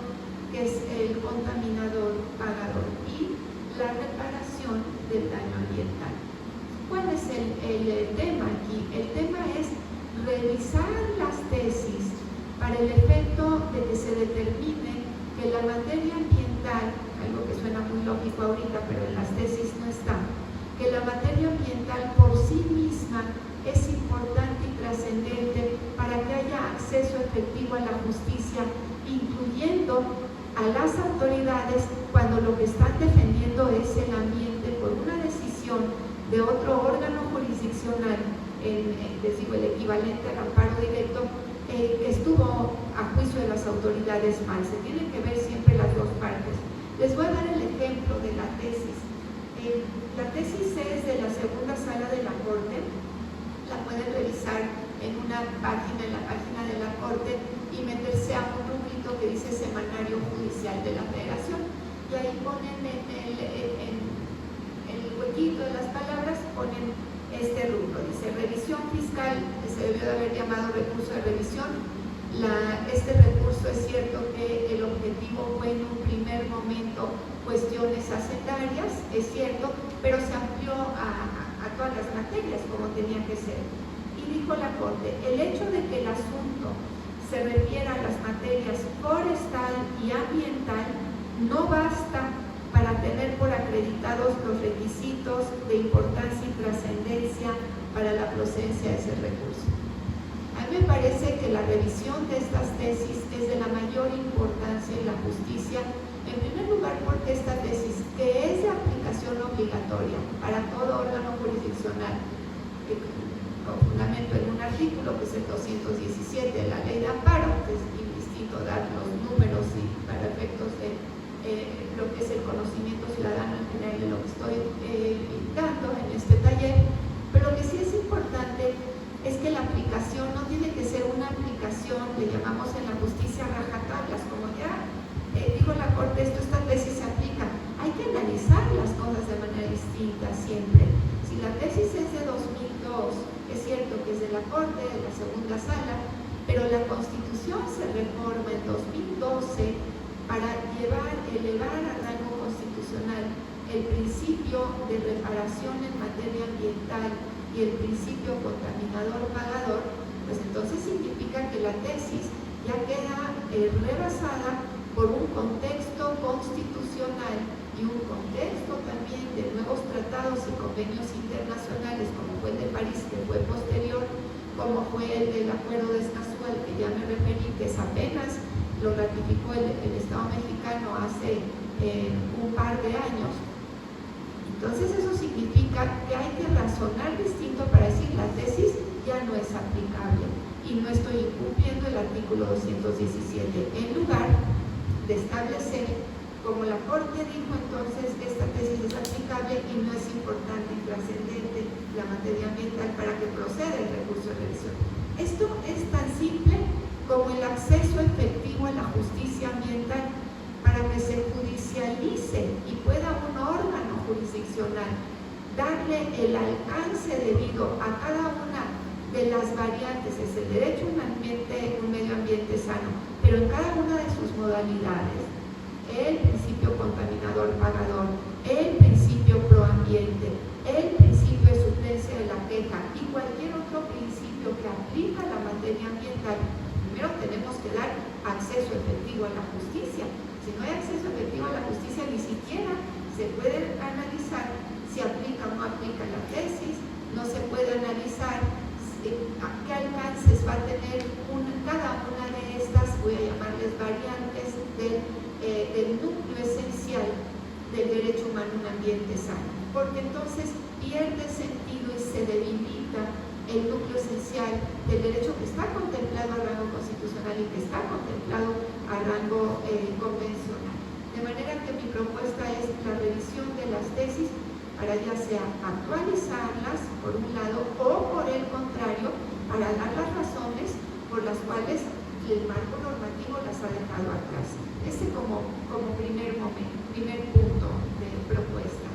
que es el contaminador pagador, y la reparación del daño ambiental. ¿Cuál es el tema aquí? El tema es revisar las tesis para el efecto de que se determine que la materia ambiental, algo que suena muy lógico ahorita, pero en las tesis no está, que la materia ambiental por sí misma es importante y trascendente para que haya acceso efectivo a la justicia, incluyendo a las autoridades cuando lo que están defendiendo es el ambiente por una decisión de otro órgano jurisdiccional, les digo, el equivalente al amparo directo, que estuvo a juicio de las autoridades mal. Se tienen que ver siempre las 2 partes. Les voy a dar el ejemplo de la tesis. La tesis es de la segunda sala de la Corte. La pueden revisar en una página, en la página de la Corte, y meterse a un rubrito que dice Semanario Judicial de la Federación, y ahí ponen en el huequito de las palabras, ponen este rubro, dice revisión fiscal, que se debió de haber llamado recurso de revisión. Este recurso, es cierto que el objetivo fue en un primer momento cuestiones hacendarias, es cierto, pero se amplió a todas las materias como tenía que ser. Y dijo la Corte, el hecho de que el asunto se refiera a las materias forestal y ambiental no basta para tener por acreditados los requisitos de importancia y trascendencia para la procedencia de ese recurso. A mí me parece que la revisión de estas tesis es de la mayor importancia en la justicia En primer lugar, porque esta tesis, que es de aplicación obligatoria para todo órgano jurisdiccional, con fundamento en un artículo que es el 217 de la Ley de Amparo, que es indistinto dar los números y para efectos de lo que es el conocimiento ciudadano en general de lo que estoy dando en este taller, pero lo que sí es importante es que la aplicación no tiene que ser una aplicación, le llamamos en la justicia rajatablas, como ya dijo la Corte, esta tesis se aplica. Hay que analizar las cosas de manera distinta siempre. Si la tesis es de 2002, es cierto que es de la Corte, de la segunda sala, pero la Constitución se reforma en 2012 para elevar a rango constitucional el principio de reparación en materia ambiental y el principio contaminador-pagador, pues entonces significa que la tesis ya queda rebasada por un contexto constitucional y un contexto también de nuevos tratados y convenios internacionales, como fue el de París, que fue posterior, como fue el del Acuerdo de Escazú, al que ya me referí, que es apenas lo ratificó el Estado mexicano hace un par de años. Entonces eso significa que hay que razonar distinto para decir la tesis ya no es aplicable y no estoy incumpliendo el artículo 217, en lugar de establecer, como la Corte dijo entonces que esta tesis es aplicable y no es importante y trascendente la materia ambiental para que proceda el recurso de revisión. Esto es tan simple como el acceso efectivo a la justicia ambiental para que se judicialice y pueda un órgano jurisdiccional darle el alcance debido a cada una de las variantes, es el derecho a un medio ambiente sano, pero en cada una de sus modalidades, el principio contaminador-pagador, el principio proambiente, el principio de suplencia de la queja y cualquier otro principio que aplica a la materia ambiental. Primero tenemos que dar acceso efectivo a la justicia. Si no hay acceso efectivo a la justicia, ni siquiera se puede analizar si aplica o no aplica la tesis, no se puede analizar qué alcances va a tener cada una de estas, voy a llamarles variantes, del núcleo esencial del derecho humano a un ambiente sano, porque entonces pierde sentido y se debilita el núcleo esencial del derecho que está contemplado a rango constitucional y que está contemplado a rango convencional. De manera que mi propuesta es la revisión de las tesis para ya sea actualizarlas por un lado o por el contrario para dar las razones por las cuales el marco normativo las ha dejado atrás. Ese como primer punto de propuesta.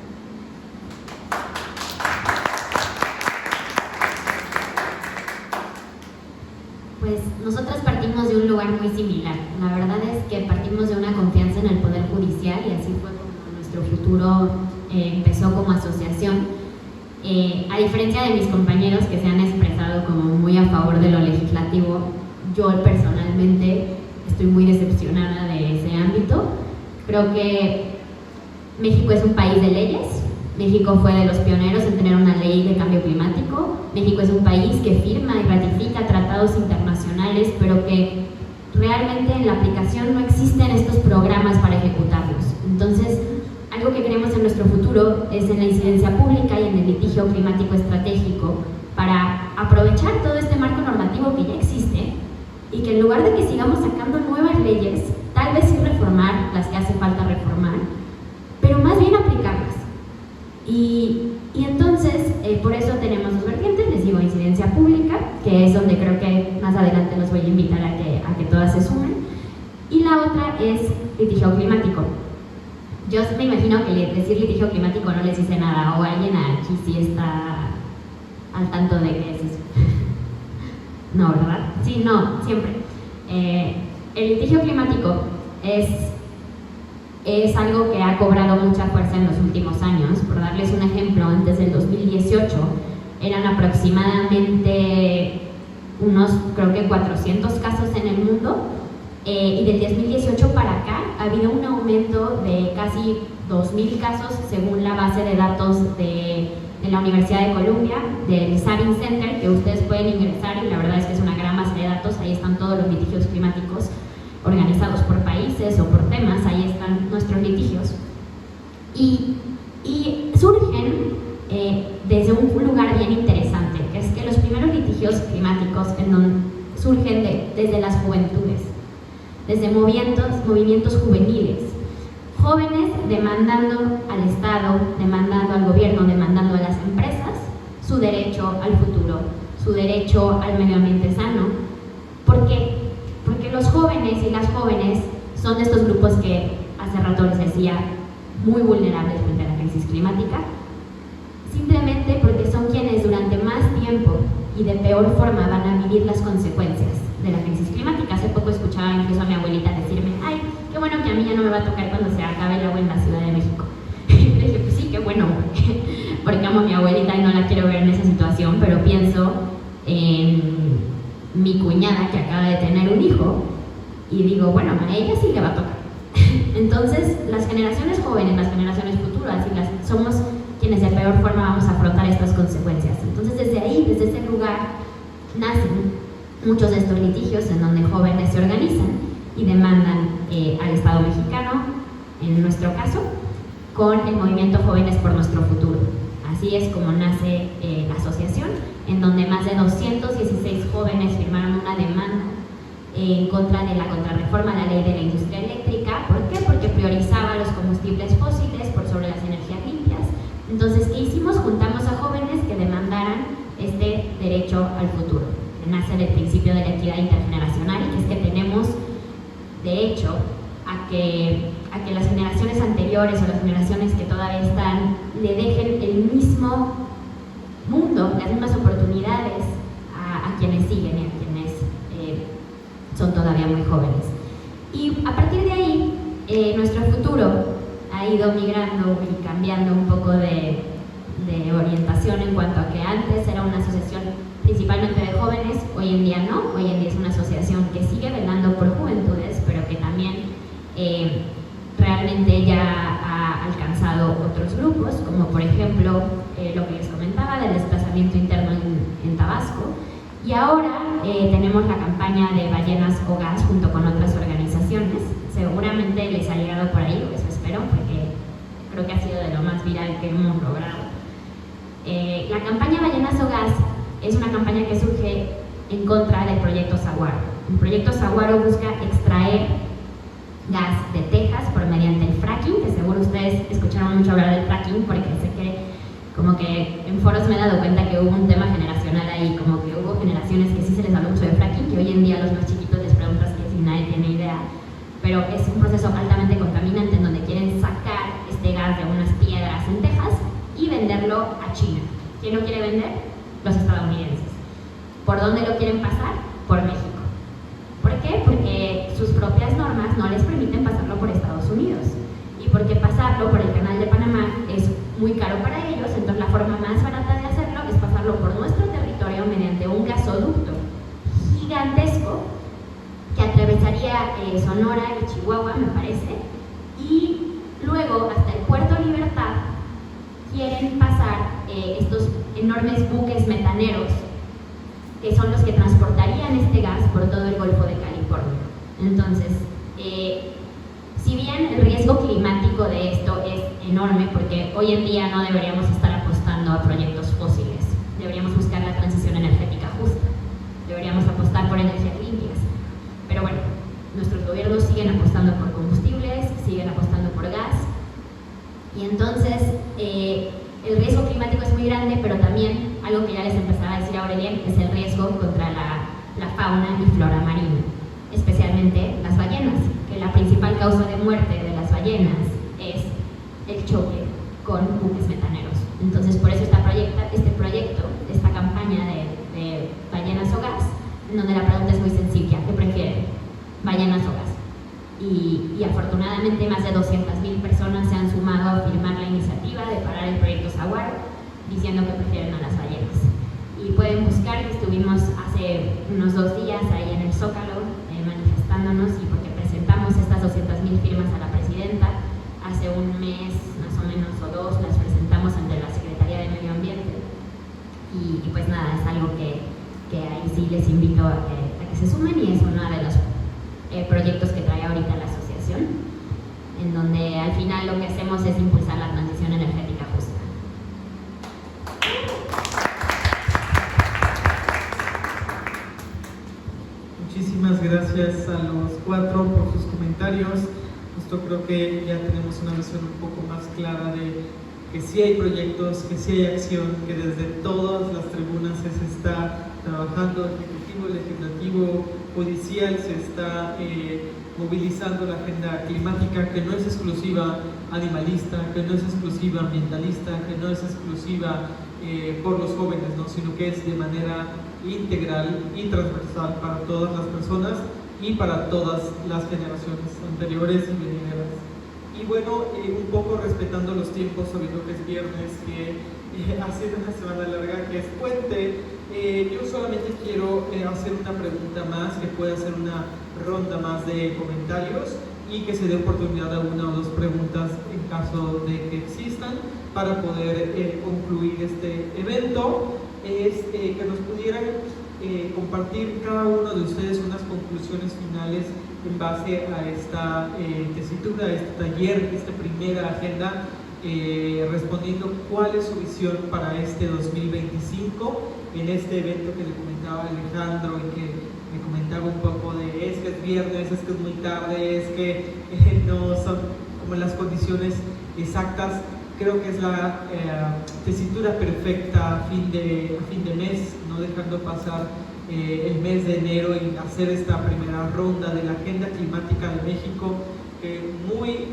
Pues nosotros partimos de un lugar muy similar. La verdad es que partimos de una confianza en el Poder Judicial y así fue como nuestro futuro empezó como asociación. A diferencia de mis compañeros que se han expresado como muy a favor de lo legislativo, yo personalmente estoy muy decepcionada de ese ámbito. Creo que México es un país de leyes. México fue de los pioneros en tener una ley de cambio climático. México es un país que firma y ratifica tratados internacionales, pero que realmente en la aplicación no existen estos programas para ejecutarlos. Entonces, algo que queremos en nuestro futuro es en la incidencia pública y en el litigio climático estratégico para aprovechar todo este marco normativo que ya existe y que en lugar de que sigamos sacando nuevas leyes, tal vez sí reformar las que hace falta reformar, pero más bien aplicarlas. Y entonces, por eso tenemos dos vertientes, les digo, incidencia pública, que es donde creo que más adelante los voy a invitar a que todas se sumen, y la otra es litigio climático. Yo me imagino que decir litigio climático no les dice nada, o alguien aquí sí está al tanto de qué es eso. No, ¿verdad? Sí, no, siempre. El litigio climático es algo que ha cobrado mucha fuerza en los últimos años. Por darles un ejemplo, antes del 2018 eran aproximadamente unos, creo que 400 casos en el mundo, y del 2018 para acá ha habido un aumento de casi 2.000 casos según la base de datos de la Universidad de Columbia, del Sabin Center, que ustedes pueden ingresar y la verdad es que es una gran base de datos. Ahí están todos los litigios climáticos organizados por países o por temas. Ahí está nuestro las juventudes, desde movimientos juveniles, jóvenes demandando al Estado, demandando al gobierno, demandando a las empresas su derecho al futuro, su derecho al medio ambiente sano. ¿Por qué? Porque los jóvenes y las jóvenes son de estos grupos que hace rato les decía, muy vulnerables frente a la crisis climática, simplemente porque son quienes durante más tiempo y de peor forma van a vivir las consecuencias de la crisis climática. Hace poco escuchaba incluso a mi abuelita decirme, ay, qué bueno que a mí ya no me va a tocar cuando se acabe el agua en la Ciudad de México. Y le dije, pues sí, qué bueno, porque amo a mi abuelita y no la quiero ver en esa situación, pero pienso en mi cuñada que acaba de tener un hijo y digo, bueno, a ella sí le va a tocar. Entonces, las generaciones jóvenes, las generaciones futuras, somos quienes de peor forma vamos a afrontar estas consecuencias. Entonces, desde ahí, desde ese lugar, nacen muchos de estos litigios en donde jóvenes se organizan y demandan al Estado mexicano, en nuestro caso, con el movimiento Jóvenes por Nuestro Futuro. Así es como nace la asociación, en donde más de 216 jóvenes firmaron una demanda en contra de la contrarreforma a la ley de la industria eléctrica. ¿Por qué? Porque priorizaba los combustibles fósiles por sobre las energías limpias. Entonces, ¿qué hicimos? Juntamos a jóvenes que demandaran este derecho al futuro, que nace del principio de la equidad intergeneracional, y que es que tenemos derecho a que las generaciones anteriores o las generaciones que todavía están le dejen el mismo mundo, las mismas oportunidades a quienes siguen y a quienes son todavía muy jóvenes. Y a partir de ahí, nuestro futuro ha ido migrando y cambiando un poco de orientación en cuanto a que antes era una asociación principalmente de jóvenes, hoy en día no, hoy en día es una asociación que sigue velando por juventudes, pero que también realmente ya ha alcanzado otros grupos, como por ejemplo lo que les comentaba del desplazamiento interno en Tabasco. Y ahora tenemos la campaña de Ballenas o Gas junto con otras organizaciones. Seguramente les ha llegado por ahí, eso espero, porque creo que ha sido de lo más viral que hemos logrado. La campaña Ballenas o Gas es una campaña que surge en contra del proyecto Saguaro. El proyecto Saguaro busca extraer gas de Texas por mediante el fracking, que seguro ustedes escucharon mucho hablar del fracking, porque sé que como que en foros me he dado cuenta que hubo un tema generacional ahí, como que hubo generaciones que sí se les habló mucho de fracking, que hoy en día a los más chiquitos les preguntas que si nadie tiene idea, pero es un proceso altamente contaminante en donde quieren sacar este gas de unas piedras en Texas y venderlo a China. ¿Quién lo quiere vender? Los estadounidenses. ¿Por dónde lo quieren pasar? Por México. ¿Por qué? Porque sus propias normas no les permiten pasarlo por Estados Unidos. Y porque pasarlo por el Canal de Panamá es muy caro para ellos, entonces la forma más barata de hacerlo es pasarlo por nuestro territorio mediante un gasoducto gigantesco que atravesaría Sonora y Chihuahua, me parece, y luego hasta el Puerto Libertad quieren pasar estos enormes buques metaneros que son los que transportarían este gas por todo el Golfo de California. Entonces, si bien el riesgo climático de esto es enorme, porque hoy en día no deberíamos estar apostando a proyectos fósiles, deberíamos buscar la transición energética justa, deberíamos apostar por energías limpias, pero bueno, nuestros gobiernos siguen apostando por combustibles, siguen apostando por gas, y entonces el riesgo climático es muy grande, pero también algo que ya les empezaba a decir ahora bien es el riesgo contra la fauna y flora marina, especialmente las ballenas, que la principal causa de muerte de las ballenas es el choque con buques metaneros. Entonces, por eso este proyecto, esta campaña de Ballenas o Gas, en donde la pregunta es muy sencilla: ¿qué prefieren? ¿Ballenas o gas? Y afortunadamente más de 200,000 personas se han sumado a firmar la iniciativa de parar el proyecto Saguaro, diciendo que prefieren a las ballenas. Y pueden buscar que estuvimos hace unos 2 días ahí en el Zócalo manifestándonos, y porque presentamos estas 200,000 firmas a la presidenta. Hace un mes más o menos o 2 las presentamos ante la Secretaría de Medio Ambiente, y pues nada, es algo que ahí sí les invito a que se sumen, y es uno de los proyectos que trae ahorita la asociación, en donde al final lo que hacemos es impulsar la transición energética justa. Muchísimas gracias. 4 por sus comentarios. Justo creo que ya tenemos una visión un poco más clara de que sí hay proyectos, que sí hay acción, que desde todas las tribunas se está trabajando, ejecutivo, legislativo, judicial, se está movilizando la agenda climática, que no es exclusiva animalista, que no es exclusiva ambientalista, que no es exclusiva por los jóvenes, ¿no? Sino que es de manera integral y transversal para todas las personas y para todas las generaciones anteriores y venideras. Y bueno, un poco respetando los tiempos, sabiendo que es viernes, que ha sido una semana larga, que es puente, yo solamente quiero hacer una pregunta más, que pueda ser una ronda más de comentarios y que se dé oportunidad a una o dos preguntas en caso de que existan para poder concluir este evento. Es que nos pudieran compartir cada uno de ustedes unas conclusiones finales en base a esta tesitura, a este taller, esta primera agenda, respondiendo cuál es su visión para este 2025 en este evento que le comentaba Alejandro y que me comentaba un poco de es que es viernes, es que es muy tarde, es que no son como las condiciones exactas. Creo que es la tesitura perfecta a fin de mes, no dejando pasar el mes de enero y hacer esta primera ronda de la Agenda Climática de México, que muy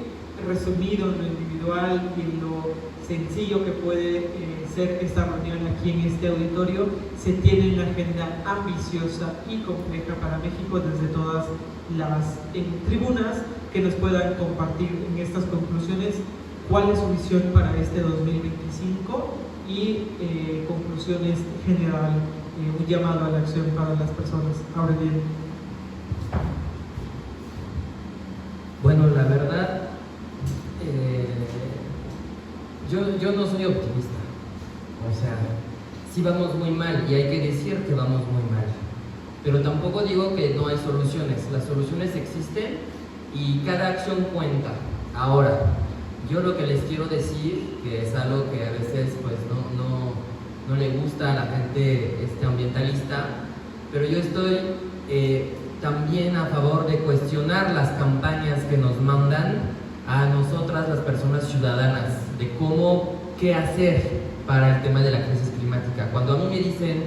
resumido en lo individual y en lo sencillo que puede ser esta reunión aquí en este auditorio, se tiene una agenda ambiciosa y compleja para México desde todas las tribunas que nos puedan compartir en estas conclusiones cuál es su visión para este 2025 y conclusiones general, un llamado a la acción para las personas. Ahora bien. Bueno, la verdad, yo no soy optimista. O sea, sí vamos muy mal y hay que decir que vamos muy mal. Pero tampoco digo que no hay soluciones. Las soluciones existen y cada acción cuenta. Ahora, yo lo que les quiero decir, que es algo que a veces pues no le gusta a la gente ambientalista, pero yo estoy también a favor de cuestionar las campañas que nos mandan a nosotras, las personas ciudadanas, de qué hacer para el tema de la crisis climática. Cuando a mí me dicen,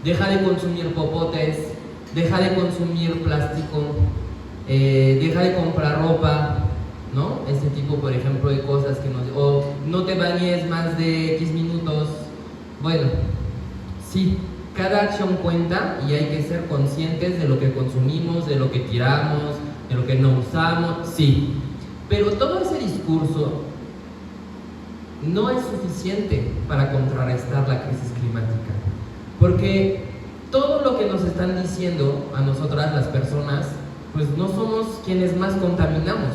deja de consumir popotes, deja de consumir plástico, deja de comprar ropa, ¿no? Este tipo, por ejemplo, de cosas que o no te bañes más de X minutos. Bueno, sí, cada acción cuenta y hay que ser conscientes de lo que consumimos, de lo que tiramos, de lo que no usamos, sí. Pero todo ese discurso no es suficiente para contrarrestar la crisis climática. Porque todo lo que nos están diciendo a nosotras, las personas, pues no somos quienes más contaminamos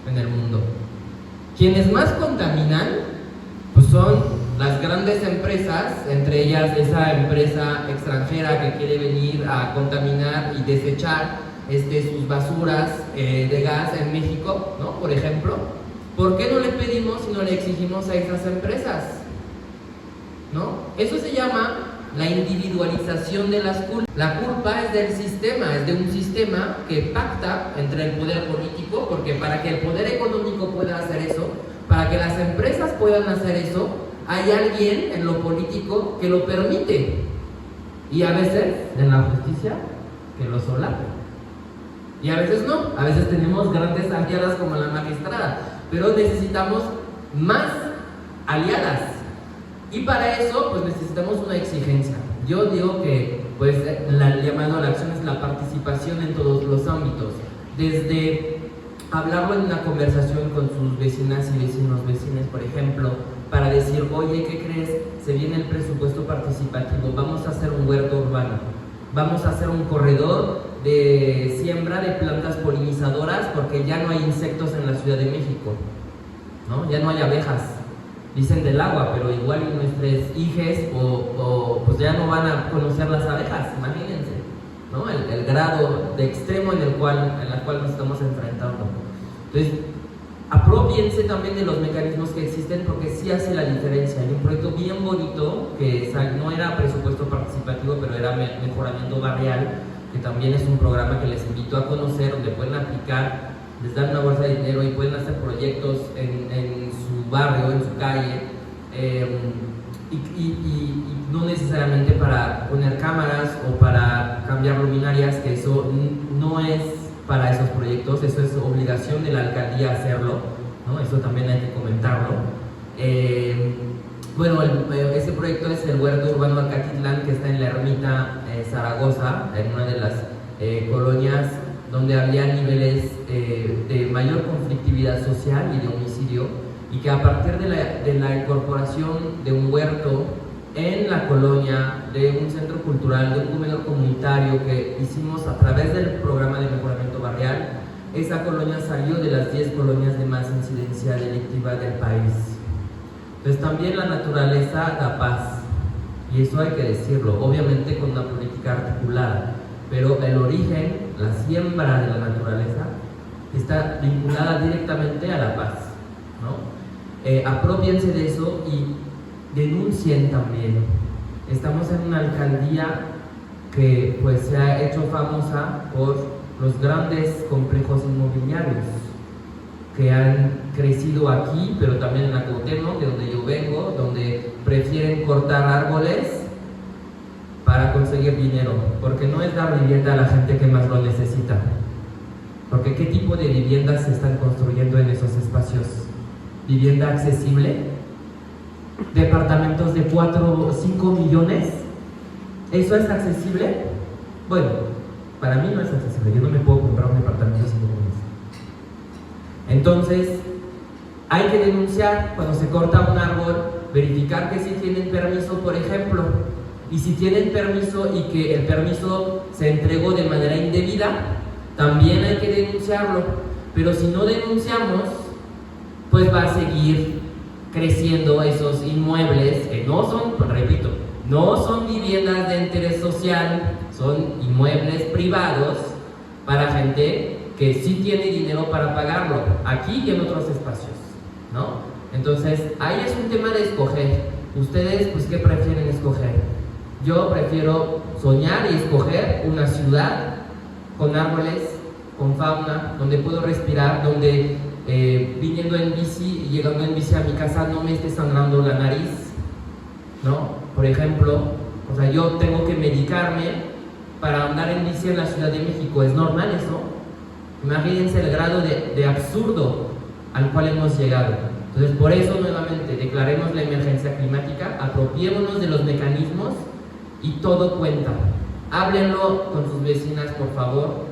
en el mundo. Quienes más contaminan pues son las grandes empresas, entre ellas esa empresa extranjera que quiere venir a contaminar y desechar sus basuras de gas en México, ¿no? Por ejemplo, ¿por qué no le pedimos y no le exigimos a esas empresas? ¿No? Eso se llama la individualización de las culpas. La culpa es del sistema, es de un sistema que pacta entre el poder político, porque para que el poder económico pueda hacer eso, para que las empresas puedan hacer eso, hay alguien en lo político que lo permite. Y a veces, en la justicia, que lo solape. Y a veces no, a veces tenemos grandes aliadas como la magistrada, pero necesitamos más aliadas. Y para eso, pues necesitamos una exigencia. Yo digo que, pues, el llamado a la acción es la participación en todos los ámbitos. Desde hablarlo en una conversación con sus vecinas y vecinos, por ejemplo, para decir, oye, ¿qué crees? Se viene el presupuesto participativo, vamos a hacer un huerto urbano, vamos a hacer un corredor de siembra de plantas polinizadoras porque ya no hay insectos en la Ciudad de México, ¿no? Ya no hay abejas. Dicen del agua, pero igual nuestros hijos pues ya no van a conocer las abejas, imagínense, ¿no? El grado de extremo en la cual nos estamos enfrentando. Entonces, apropiense también de los mecanismos que existen porque sí hace la diferencia. Hay un proyecto bien bonito que no era presupuesto participativo, pero era mejoramiento barrial, que también es un programa que les invito a conocer, donde pueden aplicar, les dan una bolsa de dinero y pueden hacer proyectos en su barrio, en su calle, y no necesariamente para poner cámaras o para cambiar luminarias, que eso no es para esos proyectos, eso es obligación de la alcaldía hacerlo, ¿no? Eso también hay que comentarlo. Bueno, ese proyecto es el Huerto Urbano Acatitlán, que está en la Ermita Zaragoza, en una de las colonias donde había niveles de mayor conflictividad social y de homicidio, y que a partir de la incorporación de un huerto en la colonia, de un centro cultural, de un comedor comunitario que hicimos a través del programa de mejoramiento barrial, esa colonia salió de las 10 colonias de más incidencia delictiva del país. Entonces también la naturaleza da paz, y eso hay que decirlo, obviamente con una política articulada, pero el origen, la siembra de la naturaleza, está vinculada directamente a la paz, ¿no? Apropiense de eso y denuncien también. Estamos en una alcaldía que pues se ha hecho famosa por los grandes complejos inmobiliarios que han crecido aquí, pero también en la Cuauhtémoc, de donde yo vengo, donde prefieren cortar árboles para conseguir dinero, porque no es dar vivienda a la gente que más lo necesita. Porque ¿qué tipo de viviendas se están construyendo en esos espacios? ¿Vivienda accesible? ¿Departamentos de 4 o 5 millones? ¿Eso es accesible? Bueno, para mí no es accesible, yo no me puedo comprar un departamento de 5 millones. Entonces, hay que denunciar cuando se corta un árbol, verificar que sí tienen permiso, por ejemplo, y si tienen permiso y que el permiso se entregó de manera indebida, también hay que denunciarlo. Pero si no denunciamos, pues va a seguir creciendo esos inmuebles que no son, repito, no son viviendas de interés social, son inmuebles privados para gente que sí tiene dinero para pagarlo, aquí y en otros espacios, ¿no? Entonces, ahí es un tema de escoger. Ustedes, pues, ¿qué prefieren escoger? Yo prefiero soñar y escoger una ciudad con árboles, con fauna, donde puedo respirar, donde viniendo en bici y llegando en bici a mi casa no me esté sangrando la nariz, ¿no? Por ejemplo, o sea, yo tengo que medicarme para andar en bici en la Ciudad de México. ¿Es normal eso? Imagínense el grado de absurdo al cual hemos llegado. Entonces, por eso, nuevamente, declaremos la emergencia climática, apropiémonos de los mecanismos y todo cuenta. Háblenlo con sus vecinas, por favor.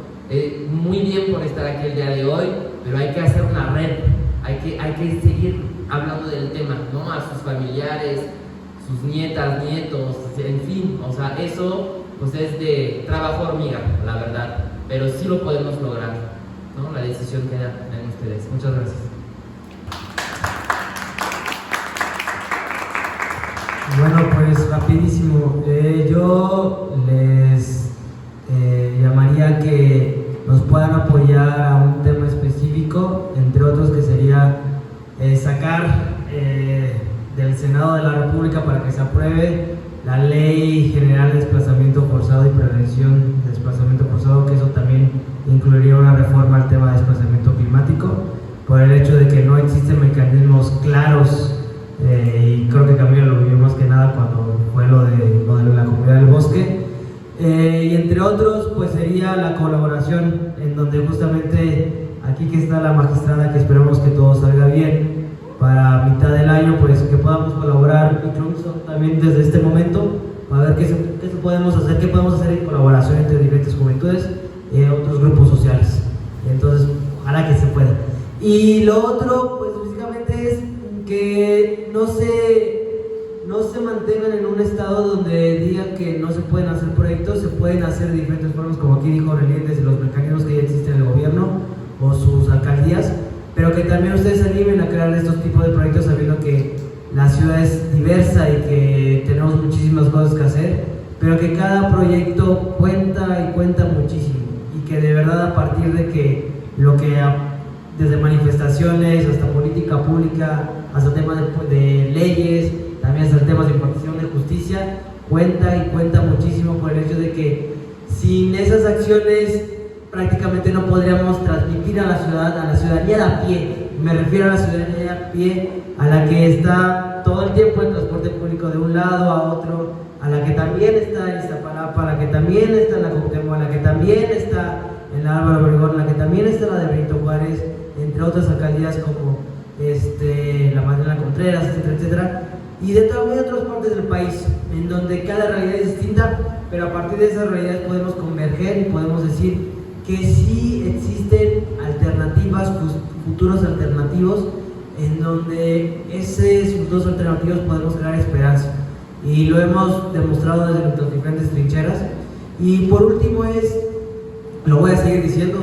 Muy bien por estar aquí el día de hoy, pero hay que hacer una red, hay que seguir hablando del tema, ¿no? A sus familiares, sus nietas, nietos, en fin, o sea, eso pues es de trabajo hormiga, la verdad, pero sí lo podemos lograr, ¿no? La decisión queda en ustedes. Muchas gracias. Bueno, pues rapidísimo, yo les llamaría que nos puedan apoyar a un tema específico, entre otros que sería sacar del Senado de la República para que se apruebe la Ley General de Desplazamiento Forzado y Prevención de Desplazamiento Forzado, que eso también incluiría una reforma al tema de desplazamiento climático, por el hecho de que no existen mecanismos claros. Y creo que también lo vivimos que nada cuando fue lo de la comunidad del bosque, y entre otros pues sería la colaboración, en donde justamente aquí que está la magistrada, que esperamos que todo salga bien para mitad del año, pues que podamos colaborar incluso también desde este momento para ver qué podemos hacer en colaboración entre diferentes juventudes y otros grupos sociales. Entonces ojalá que se pueda. Y lo otro pues básicamente es que no se mantengan en un estado donde digan que no se pueden hacer proyectos. Se pueden hacer de diferentes formas, como aquí dijo Relien, desde los mecanismos que ya existen en el gobierno o sus alcaldías, pero que también ustedes se animen a crear estos tipos de proyectos sabiendo que la ciudad es diversa y que tenemos muchísimas cosas que hacer, pero que cada proyecto cuenta y cuenta muchísimo, y que de verdad a partir de que lo que desde manifestaciones hasta política pública, hasta temas de leyes, también hasta temas de impartición de justicia, cuenta y cuenta muchísimo por el hecho de que Sin esas acciones prácticamente no podríamos transmitir a la ciudadanía de a pie. Me refiero a la ciudadanía de a pie, a la que está todo el tiempo en transporte público de un lado a otro, a la que también está en Iztapalapa, a la que también está en la Cuauhtémoc, a la que también está en la Álvaro Obregón, a la que también está la de Benito Juárez, entre otras alcaldías como la Magdalena Contreras, etcétera, etcétera, y de también otras partes del país, en donde cada realidad es distinta, pero a partir de esas realidades podemos converger y podemos decir que sí existen alternativas, futuros alternativos, en donde esos futuros alternativos podemos crear esperanza. Y lo hemos demostrado desde nuestras diferentes trincheras. Y por último lo voy a seguir diciendo,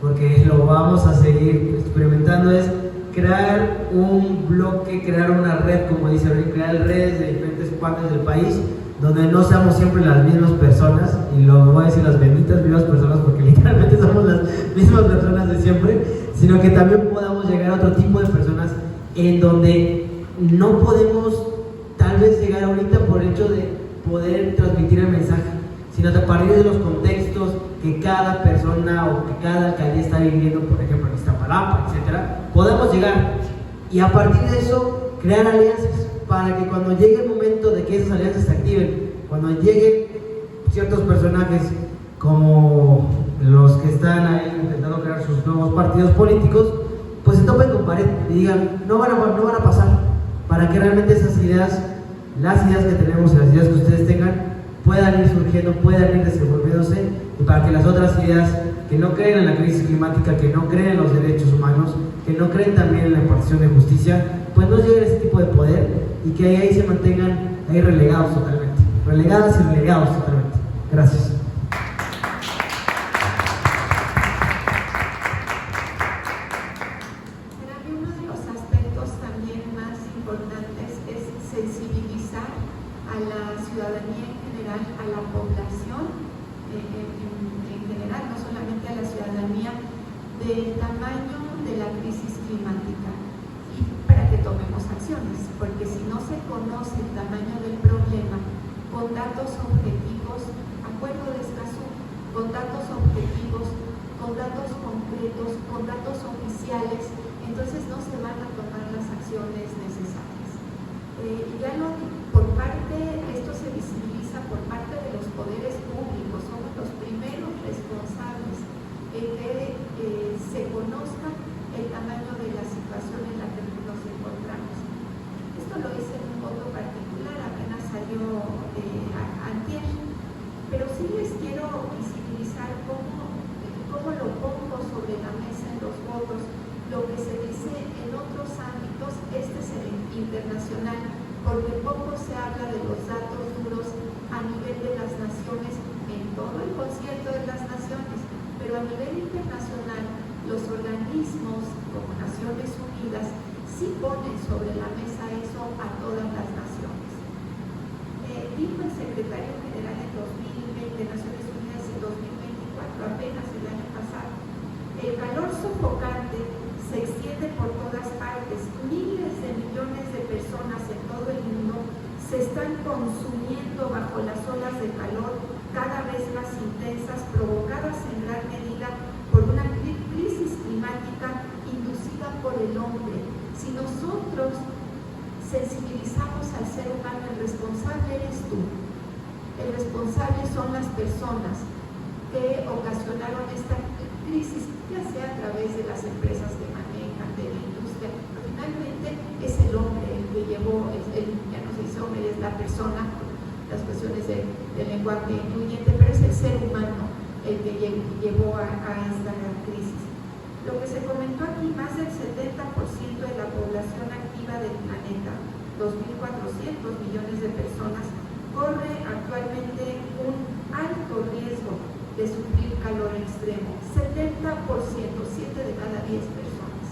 porque lo vamos a seguir experimentando, es crear un bloque, crear una red, como dice Abril, crear redes de diferentes partes del país, donde no seamos siempre las mismas personas, y lo voy a decir las benditas mismas personas, porque literalmente somos las mismas personas de siempre, sino que también podamos llegar a otro tipo de personas en donde no podemos tal vez llegar ahorita por el hecho de poder transmitir el mensaje, sino a partir de los contextos que cada persona o que cada alcaldía está viviendo, por ejemplo en Iztapalapa, etcétera, podemos llegar y a partir de eso crear alianzas para que cuando llegue el momento de que esas alianzas se activen, cuando lleguen ciertos personajes como los que están ahí intentando crear sus nuevos partidos políticos, pues se topen con pared y digan, no van a pasar, para que realmente esas ideas, las ideas que tenemos y las ideas que ustedes tengan, puedan ir surgiendo, puedan ir desenvolviéndose, y para que las otras ideas que no creen en la crisis climática, que no creen en los derechos humanos, que no creen también en la impartición de justicia, pues no lleguen a ese tipo de poder y que ahí se mantengan ahí relegados totalmente, relegadas y relegados totalmente. Gracias. Para mí uno de los aspectos también más importantes es sensibilizar a la ciudadanía en general, a la población en general, no solamente a la ciudadanía, del tamaño de la crisis climática y para que tomemos acciones, porque si no se conoce el tamaño del problema con datos objetivos, acuerdo de Escazú, con datos objetivos, con datos concretos, con datos oficiales, entonces no se van a tomar las acciones necesarias. Por parte, esto se visibiliza por parte de los poderes públicos, somos los primeros responsables en que se conozca el tamaño de la situación en la que nos encontramos. Esto lo hice en un voto particular, apenas salió antier, pero sí les quiero visibilizar cómo lo pongo sobre la mesa en los votos, lo que se dice en otros ámbitos, este es el internacional, porque poco se habla de los datos duros a nivel de las naciones, en todo el concierto de las naciones, pero a nivel internacional, los organismos como Naciones Unidas sí ponen sobre la mesa eso a todas las naciones. Dijo el secretario general en 2020, Naciones Unidas en 2024, apenas el año pasado, el calor sofocante se extiende por todas partes, miles de millones de personas en todo el mundo se están consumiendo bajo las olas de calor cada vez más intensas, provocadas en gran medida por una crisis climática inducida por el hombre. Si nosotros sensibilizamos al ser humano, el responsable eres tú, el responsable son las personas que ocasionaron esta crisis, ya sea a través de las empresas que manejan, de la industria, pero finalmente es el hombre el que llevó, ya no se dice hombre, es la persona, las cuestiones del lenguaje incluyente, pero es el ser humano el que llevó a esta crisis. Lo que se comentó aquí, más del 70% de la población activa del planeta, 2.400 millones de personas, corre actualmente un alto riesgo de sufrir calor extremo, 70%, 7 de cada 10 personas.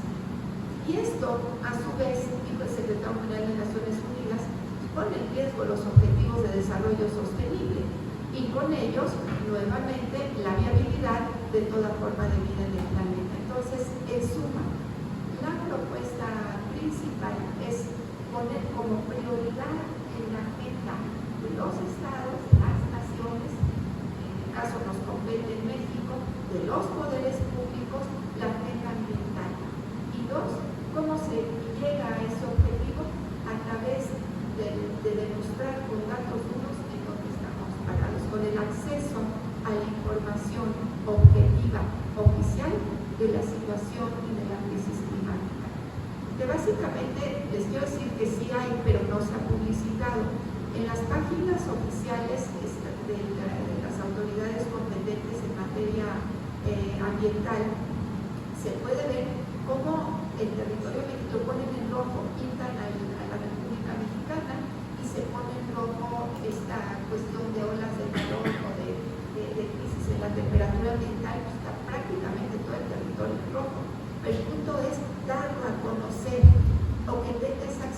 Y esto, a su vez, dijo el secretario general de Naciones Unidas, pone en riesgo los objetivos de desarrollo sostenible y con ellos, nuevamente, la viabilidad de toda forma de vida en el planeta. Entonces, en suma, la propuesta principal es poner como prioridad en la agenda de los estados, las naciones, en el caso nos situación y de la crisis climática. Que básicamente les quiero decir que sí hay, pero no se ha publicitado. En las páginas oficiales de las autoridades competentes en materia ambiental se puede ver cómo el territorio lo ponen en rojo, pintan a la República Mexicana y se pone en rojo esta cuestión de olas de calor o de crisis en la temperatura ambiental. Pues está prácticamente todo el territorio en rojo. Pero el punto es darlo a conocer o que tenga esa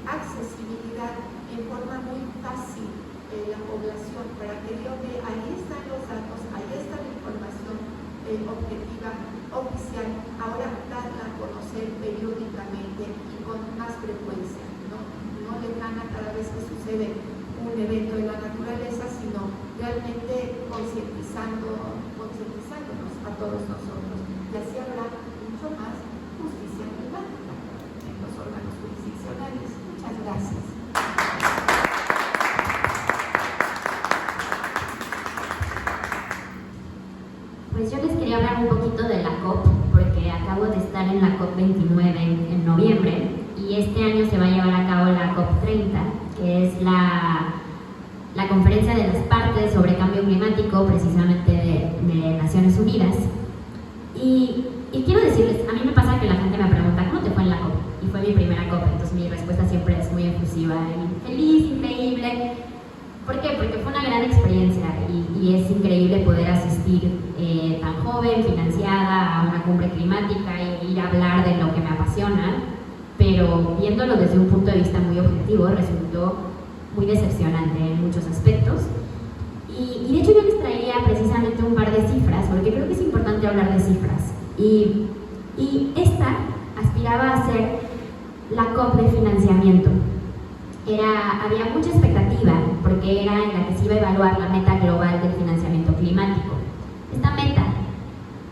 accesibilidad en forma muy fácil la población, para que diga que ahí están los datos, ahí está la información objetiva, oficial, ahora darla a conocer periódicamente y con más frecuencia, no lejana cada vez que sucede un evento de la naturaleza, sino realmente concientizándonos a todos nosotros. Y así habrá mucho más justicia climática en los órganos jurisdiccionales. Muchas gracias. Pues yo les quería hablar un poquito de la COP, porque acabo de estar en la COP 29 en noviembre, y este año se va a llevar a cabo la COP 30, que es la conferencia de las partes sobre cambio climático, precisamente de Naciones Unidas. Y quiero decirles, a mí me pasa que la gente me pregunta, ¿cómo te fue en la COP? Y fue mi primera COP, entonces mi respuesta siempre es muy efusiva y feliz, increíble. ¿Por qué? Porque fue una gran experiencia y es increíble poder asistir tan joven, financiada, a una cumbre climática y ir a hablar de lo que me apasiona, pero viéndolo desde un punto de vista muy objetivo, resultó muy decepcionante en muchos aspectos. Y de hecho yo les traía precisamente un par de cifras, porque creo que es importante hablar de cifras. Y esta aspiraba a ser la COP de financiamiento. Había mucha expectativa, porque era en la que se iba a evaluar la meta global del financiamiento climático. Esta meta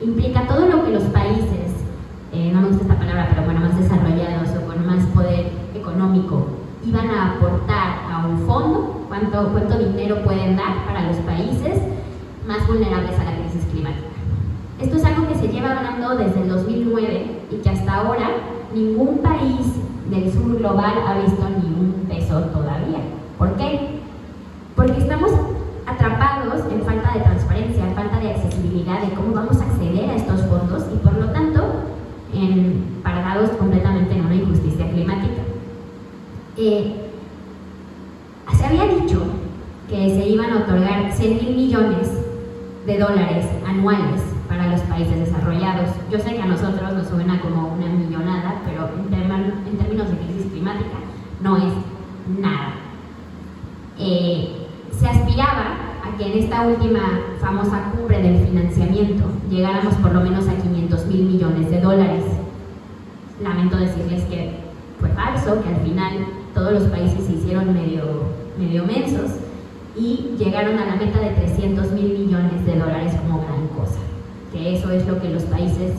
implica todo lo que los países, no me gusta esta palabra, pero bueno, más desarrollados o con más poder económico, iban a aportar a un fondo, cuánto dinero pueden dar para los países más vulnerables a la crisis climática. Esto es algo que se lleva hablando desde el 2009 y que hasta ahora ningún país del sur global ha visto ni un peso todavía. ¿Por qué? Porque estamos atrapados en falta de transparencia, en falta de accesibilidad de cómo vamos a acceder a estos fondos y por lo tanto parados completamente en una injusticia climática. Se había dicho que se iban a otorgar 100,000 millones de dólares anuales para los países desarrollados. Yo sé que a nosotros nos suena como una millonada, pero en términos de crisis climática no es nada. Se aspiraba a que en esta última famosa cumbre del financiamiento llegáramos por lo menos a 500,000 millones de dólares. Lamento decirles que fue falso, que al final todos los países se hicieron medio mensos y llegaron a la meta de 300,000 millones de dólares como gran cosa. Que eso es lo que los países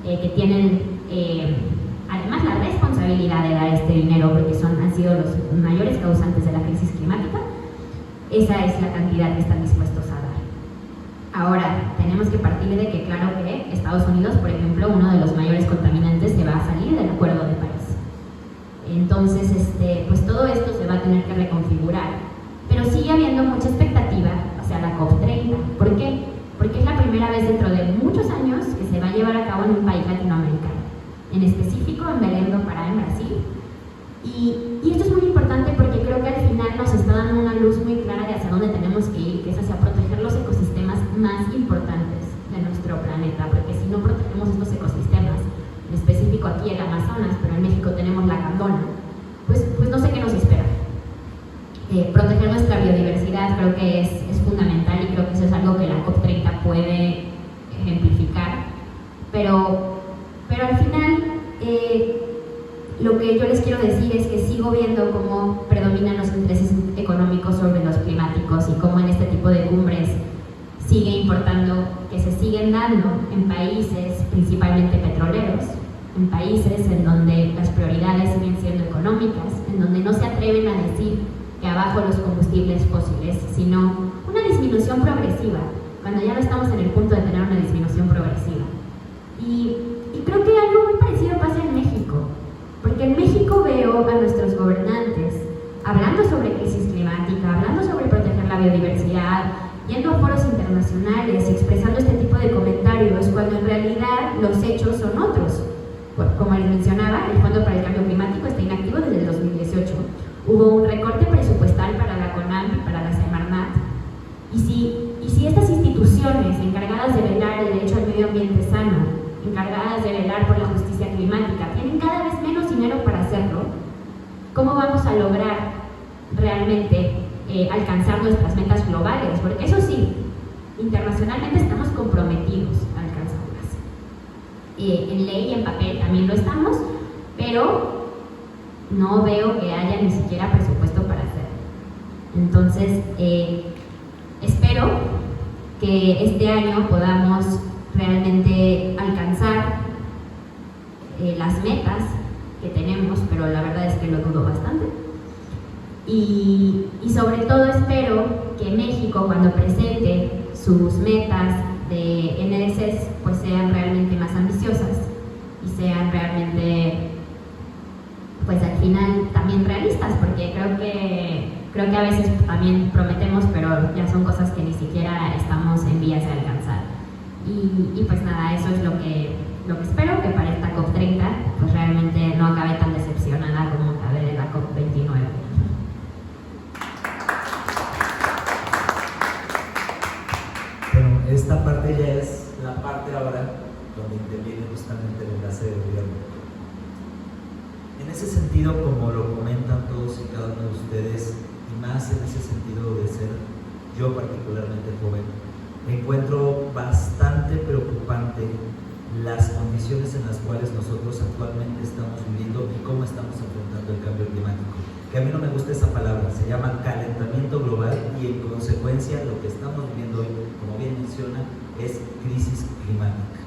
que tienen además la responsabilidad de dar este dinero, porque han sido los mayores causantes de la crisis climática, esa es la cantidad que están dispuestos a dar. Ahora, tenemos que partir de que claro que Estados Unidos, por ejemplo, uno de los mayores contaminantes, se va a salir del Acuerdo de París. Entonces, pues todo esto se va a tener que reconfigurar, pero sigue habiendo mucha expectativa hacia la COP30. ¿Por qué? Porque es la primera vez dentro de muchos años que se va a llevar a cabo en un país latinoamericano, en específico en Belém do Pará, en Brasil. Y esto es muy importante porque creo que al final nos está dando una luz muy clara de hacia dónde tenemos que ir, que es hacia proteger los ecosistemas más importantes de nuestro planeta, porque si no protegemos estos ecosistemas, en específico aquí el Amazonas, pero en México tenemos la Candona, pues no sé qué nos espera. Proteger nuestra biodiversidad creo que es fundamental y creo que eso es algo que la COP30 puede ejemplificar, pero al final lo que yo les quiero decir es que sigo viendo cómo predominan los intereses económicos sobre los climáticos y cómo en este tipo de cumbres sigue importando que se siguen dando en países principalmente petroleros, en países en donde las prioridades siguen siendo económicas, en donde no se atreven a decir que abajo los combustibles fósiles, sino una disminución progresiva, cuando ya no estamos en el punto de tener una disminución progresiva. la biodiversidad, yendo a foros internacionales, expresando este tipo de comentarios, cuando en realidad los hechos son otros. Como les mencionaba, el Fondo para el Cambio Climático está inactivo desde el 2018. Hubo un recorte presupuestal para la CONAM y para la Semarnat. Y si estas instituciones encargadas de velar el derecho al medio ambiente sano, encargadas de velar por la justicia climática, tienen cada vez menos dinero para hacerlo, ¿cómo vamos a lograr realmente alcanzar nuestras metas globales? Porque eso sí, internacionalmente estamos comprometidos a alcanzarlas. En ley y en papel también lo estamos, pero no veo que haya ni siquiera presupuesto para hacerlo. Entonces, espero que este año podamos realmente alcanzar las metas que tenemos, pero la verdad es que lo dudo bastante. Y sobre todo espero que México, cuando presente sus metas de NDCs, pues sean realmente más ambiciosas y sean realmente, pues al final también realistas, porque creo que a veces también prometemos, pero ya son cosas que ni siquiera estamos en vías de alcanzar. Y pues nada, eso es lo que espero, que para esta COP30 pues realmente no acabe tan decepcionada como acabé de la COP29. Bueno, esta parte ya es la parte ahora donde interviene justamente el enlace de gobierno. En ese sentido, como lo comentan todos y cada uno de ustedes, y más en ese sentido de ser yo particularmente joven, encuentro bastante preocupante las condiciones en las cuales nosotros actualmente estamos viviendo y cómo estamos afrontando el cambio climático. Que a mí no me gusta esa palabra, se llama calentamiento global y en consecuencia lo que estamos viviendo hoy, como bien menciona, es crisis climática.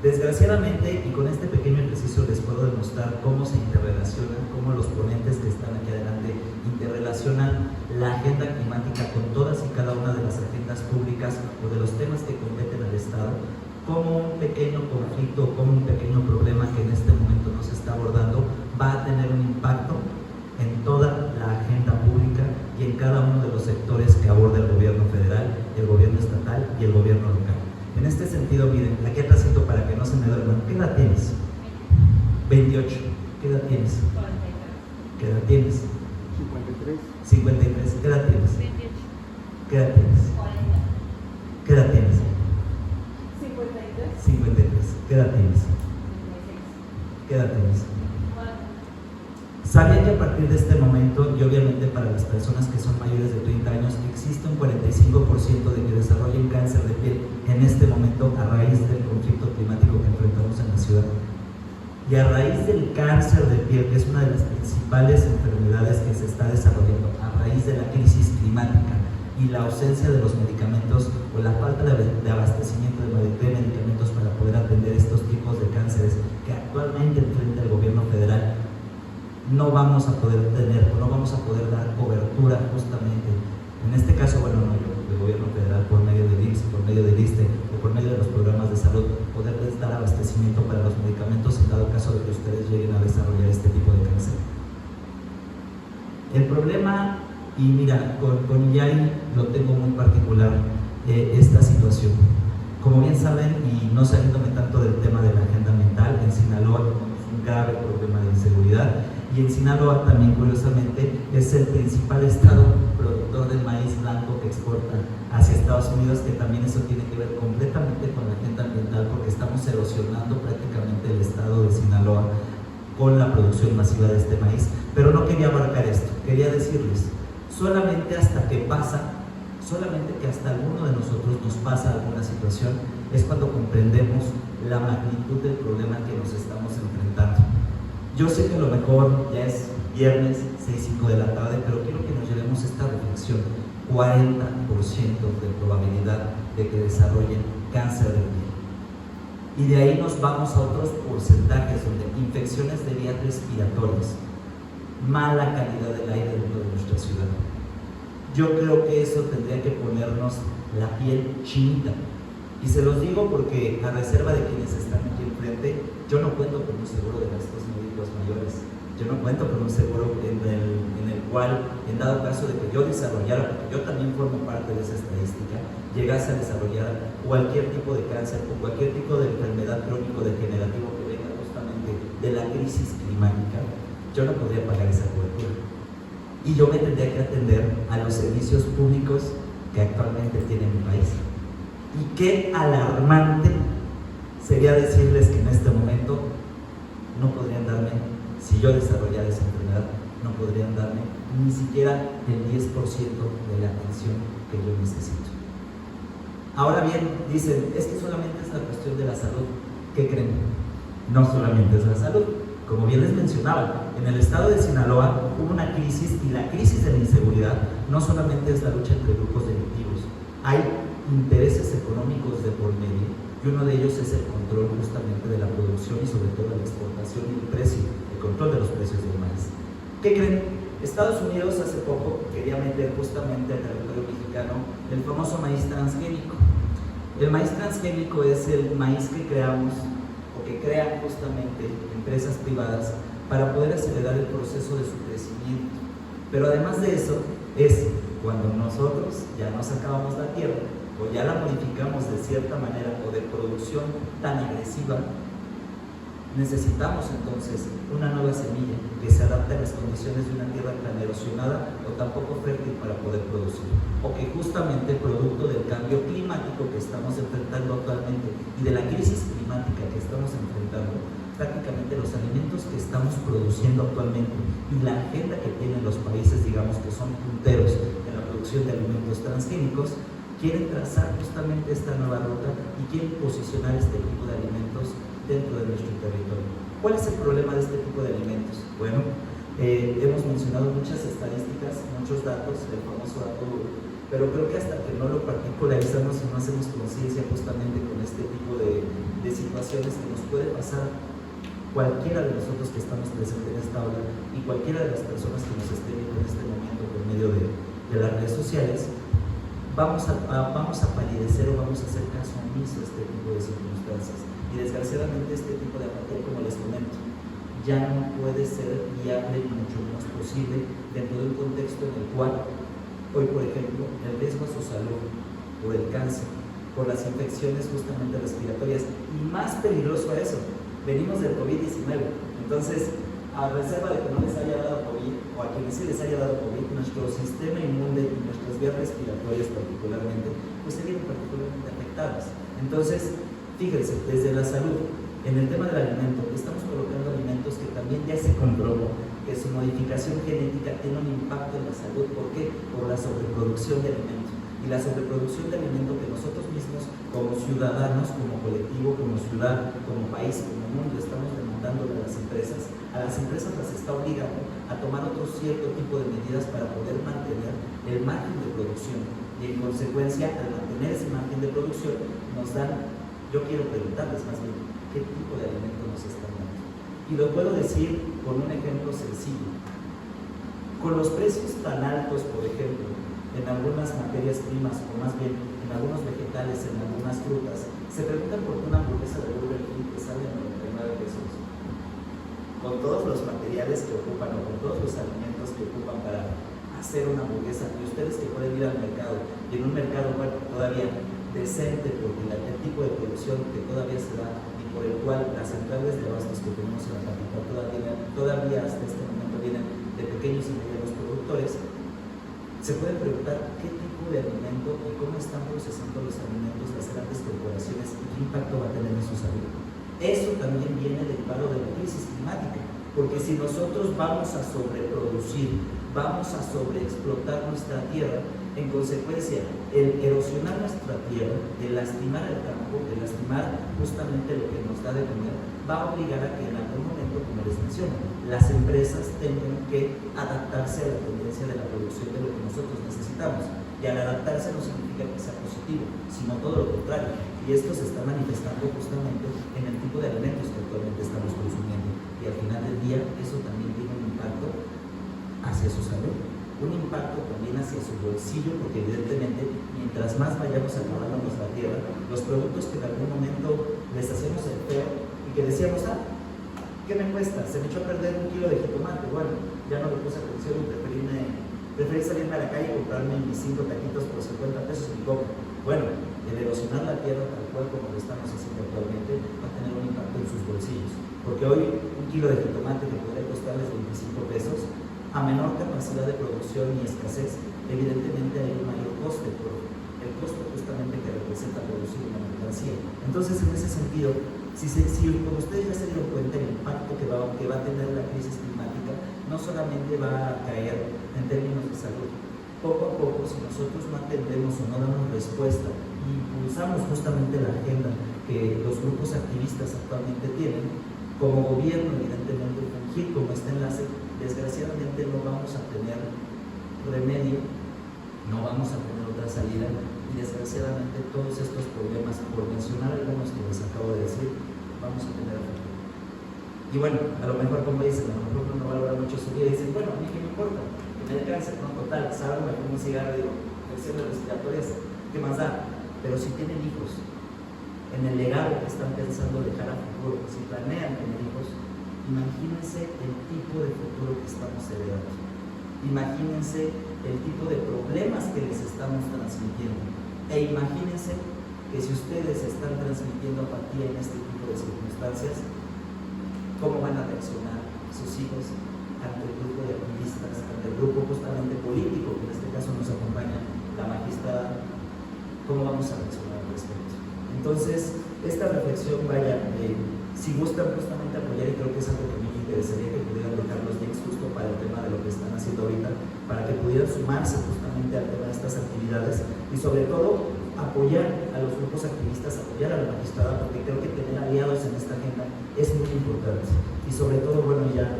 Desgraciadamente, y con este pequeño ejercicio les puedo demostrar cómo se interrelacionan, cómo los ponentes que están aquí adelante interrelacionan la agenda climática con todas y cada una de las agendas públicas o de los temas que competen al Estado, como un pequeño conflicto, como un pequeño problema que en este momento no se está abordando, va a tener un impacto en toda la agenda pública y en cada uno de los sectores que aborda el gobierno federal, el gobierno estatal y el gobierno local. En este sentido, miren, aquí atrásito para que no se me duerman, ¿qué edad tienes? 28. ¿Qué edad tienes? 43. ¿Qué edad tienes? 53. 53. ¿Qué edad tienes? 28. ¿Qué edad tienes? 40. ¿Qué edad tienes? 53. 53. ¿Qué edad tienes? 56. ¿Qué edad tienes? 4. ¿Sabían que a partir de este momento, y obviamente para las personas que son mayores de 30 años, existe un 45% de que desarrollen cáncer de piel en este momento a raíz del conflicto climático que enfrentamos en la ciudad? Y a raíz del cáncer de piel, que es una de las principales enfermedades que se está desarrollando a raíz de la crisis climática y la ausencia de los medicamentos o la falta de abastecimiento de medicamentos para poder atender estos tipos de cánceres que actualmente enfrenta el gobierno federal, no vamos a poder tener o no vamos a poder dar cobertura justamente, en este caso, bueno, no yo, el gobierno federal por medio del IMSS, por medio del ISSSTE o por medio de los programas de salud, poderles dar abastecimiento para los medicamentos en dado caso de que ustedes lleguen a desarrollar este tipo de cáncer. El problema, y mira, con IAI lo tengo muy particular, esta situación. Como bien saben, y no saliéndome tanto del tema de la agenda ambiental, en Sinaloa tenemos un grave problema de inseguridad. Y en Sinaloa también, curiosamente, es el principal estado productor del maíz blanco que exporta hacia Estados Unidos, que también eso tiene que ver completamente con la agenda ambiental, porque estamos erosionando prácticamente el estado de Sinaloa con la producción masiva de este maíz. Pero no quería abarcar esto, quería decirles, solamente hasta que pasa, solamente que hasta alguno de nosotros nos pasa alguna situación, es cuando comprendemos la magnitud del problema que nos estamos enfrentando. Yo sé que a lo mejor ya es viernes, 6:05 de la tarde, pero quiero que nos llevemos esta reflexión. 40% de probabilidad de que desarrollen cáncer de piel. Y de ahí nos vamos a otros porcentajes donde infecciones de vías respiratorias, mala calidad del aire dentro de nuestra ciudad. Yo creo que eso tendría que ponernos la piel chinita. Y se los digo porque, a reserva de quienes están aquí enfrente, yo no cuento con un seguro de gastos médicos mayores. yo no cuento con un seguro en el cual, en dado caso de que yo desarrollara, porque yo también formo parte de esa estadística, llegase a desarrollar cualquier tipo de cáncer o cualquier tipo de enfermedad crónico-degenerativo que venga justamente de la crisis climática, yo no podría pagar esa cobertura. Y yo me tendría que atender a los servicios públicos que actualmente tiene mi país. Y qué alarmante sería decirles que en este momento no podrían darme, si yo desarrollara esa enfermedad, no podrían darme ni siquiera el 10% de la atención que yo necesito. Ahora bien, dicen, es que solamente es la cuestión de la salud. ¿Qué creen? No solamente es la salud. Como bien les mencionaba, en el estado de Sinaloa hubo una crisis, y la crisis de la inseguridad no solamente es la lucha entre grupos delictivos, hay intereses económicos de por medio, y uno de ellos es el control justamente de la producción y sobre todo la exportación y el precio, el control de los precios del maíz. ¿Qué creen? Estados Unidos hace poco quería meter justamente al territorio mexicano el famoso maíz transgénico. El maíz transgénico es el maíz que creamos o que crean justamente empresas privadas para poder acelerar el proceso de su crecimiento. Pero además de eso, es cuando nosotros ya nos acabamos la tierra o ya la modificamos de cierta manera o de producción tan agresiva, necesitamos entonces una nueva semilla que se adapte a las condiciones de una tierra tan erosionada o tan poco fértil para poder producir, o que justamente producto del cambio climático que estamos enfrentando actualmente y de la crisis climática que estamos enfrentando, prácticamente los alimentos que estamos produciendo actualmente y la agenda que tienen los países, digamos, que son punteros en la producción de alimentos transgénicos, quieren trazar justamente esta nueva ruta y quieren posicionar este tipo de alimentos dentro de nuestro territorio. ¿Cuál es el problema de este tipo de alimentos? Bueno, hemos mencionado muchas estadísticas, muchos datos, el famoso dato duro, pero creo que hasta que no lo particularizamos y no hacemos conciencia justamente con este tipo de situaciones que nos puede pasar cualquiera de nosotros que estamos presentes en esta aula y cualquiera de las personas que nos estén viendo en este momento por medio de las redes sociales, vamos a palidecer o vamos a hacer caso omiso a este tipo de circunstancias. Y desgraciadamente este tipo de apatía, como les comento, ya no puede ser viable y mucho menos posible dentro de un contexto en el cual hoy, por ejemplo, el riesgo a su salud por el cáncer, por las infecciones justamente respiratorias, y más peligroso a eso, venimos del COVID-19. Entonces, a reserva de que no les haya dado COVID, o a quienes sí les haya dado COVID, nuestro sistema inmune y nuestras vías respiratorias particularmente, pues se vienen particularmente afectadas. Entonces, fíjense, desde la salud, en el tema del alimento, estamos colocando alimentos que también ya se comprobó que su modificación genética tiene un impacto en la salud. ¿Por qué? Por la sobreproducción de alimentos. Y la sobreproducción de alimento que nosotros mismos, como ciudadanos, como colectivo, como ciudad, como país, como mundo, estamos demandando a las empresas las está obligando a tomar otro cierto tipo de medidas para poder mantener el margen de producción. Y en consecuencia, al mantener ese margen de producción, nos dan, yo quiero preguntarles más bien, ¿qué tipo de alimento nos están dando? Y lo puedo decir con un ejemplo sencillo. Con los precios tan altos, por ejemplo, en algunas materias primas, o más bien en algunos vegetales, en algunas frutas, se preguntan por qué una hamburguesa de Burger King que sale en 99 pesos. Con todos los materiales que ocupan o con todos los alimentos que ocupan para hacer una hamburguesa, y ustedes que pueden ir al mercado, y en un mercado, bueno, todavía decente, porque el tipo de producción que todavía se da y por el cual las centrales de abastos que tenemos en la capital todavía hasta este momento vienen de pequeños y medianos productores, se pueden preguntar qué tipo de alimento y cómo están procesando los alimentos las grandes corporaciones y qué impacto va a tener en su salud. Eso también viene del paro de la crisis climática, porque si nosotros vamos a sobreproducir, vamos a sobreexplotar nuestra tierra, en consecuencia, el erosionar nuestra tierra, el lastimar el campo, el lastimar justamente lo que nos da de comer, va a obligar a que en algún momento, como les menciono, las empresas tengan que adaptarse a la tendencia de la producción de lo que nosotros necesitamos. Y al adaptarse no significa que sea positivo, sino todo lo contrario. Y esto se está manifestando justamente en el tipo de alimentos que actualmente estamos consumiendo. Y al final del día, eso también tiene un impacto hacia su salud, un impacto también hacia su bolsillo, porque evidentemente, mientras más vayamos acabando nuestra tierra, los productos que en algún momento les hacemos el feo y que decíamos, ¿Qué me cuesta? Se me echó a perder 1 kilo de jitomate. Bueno, ya no le puse atención y preferí salirme a la calle y comprarme mis 5 taquitos por 50 pesos en mi copa. Bueno, el erosionar la tierra tal cual como lo estamos haciendo actualmente va a tener un impacto en sus bolsillos. Porque hoy 1 kilo de jitomate que podría costarles 25 pesos, a menor capacidad de producción y escasez, evidentemente hay un mayor coste por el costo justamente que representa producir una mercancía. Entonces, en ese sentido, si como ustedes ya se dieron cuenta el impacto que va a tener la crisis climática, no solamente va a caer en términos de salud. Poco a poco, si nosotros no atendemos o no damos respuesta y impulsamos justamente la agenda que los grupos activistas actualmente tienen, como gobierno, evidentemente, fungir como este enlace, desgraciadamente no vamos a tener remedio, no vamos a tener otra salida y desgraciadamente todos estos problemas, por mencionar algunos que les acabo de decir, vamos a tener efecto. Y bueno, a lo mejor como dicen, a lo mejor no valora mucho su vida y dicen, bueno, a mí qué me importa, que me dé cáncer, no, total, salgo, me pongo un cigarro y digo, infecciones respiratorias, ¿qué más da? Pero si tienen hijos, en el legado que están pensando dejar a futuro, si planean tener hijos, imagínense el tipo de futuro que estamos heredando. Imagínense el tipo de problemas que les estamos transmitiendo. E imagínense que si ustedes están transmitiendo apatía en este tipo de circunstancias, ¿cómo van a reaccionar sus hijos ante el grupo de activistas, ante el grupo justamente político, que en este caso nos acompaña la magistrada? ¿Cómo vamos a reaccionar al respecto? Entonces, esta reflexión, vaya, si gustan justamente apoyar, y creo que es algo que me interesaría que pudieran dejar los links justo para el tema de lo que están haciendo ahorita, para que pudieran sumarse justamente al tema de estas actividades y sobre todo apoyar a los grupos activistas, apoyar a la magistrada, porque creo que tener aliados en esta agenda es muy importante. Y sobre todo, bueno, ya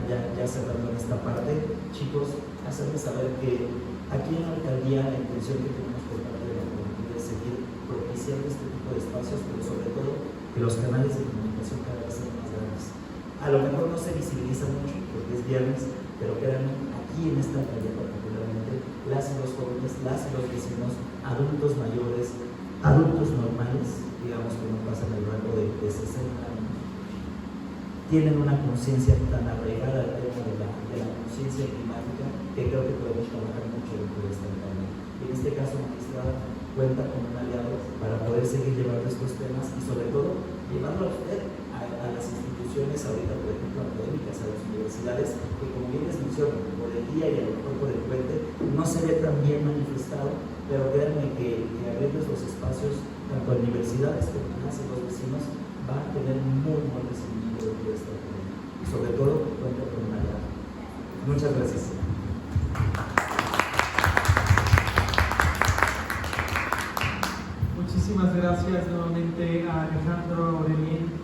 cerrando en esta parte, chicos, hacerles saber que aquí en la alcaldía la intención que tenemos por parte de la comunidad es seguir propiciando este tipo de espacios, pero sobre todo que los canales de comunicación cada vez sean más grandes. A lo mejor no se visibiliza mucho porque es viernes, pero quedan aquí en esta alcaldía particularmente las y los jóvenes, las y los vecinos, adultos mayores, adultos normales, digamos que no pasan el rango de 60 años, tienen una conciencia tan arraigada al tema de la conciencia climática que creo que podemos trabajar mucho dentro de esta alcaldía. En este caso, magistrada cuenta con un aliado para poder seguir llevando estos temas y sobre todo llevarlo a usted a las instituciones ahorita, por ejemplo, académicas, a las universidades, que como bien les menciono, por el día y a lo mejor por el puente, no se ve tan bien manifestado, pero créanme que abrirles los espacios tanto a universidades como a los vecinos va a tener muy buen recibimiento dentro de esta comunidad y sobre todo cuenta con un aliado. Muchas gracias. Muchísimas gracias nuevamente a Alejandro Aurelien.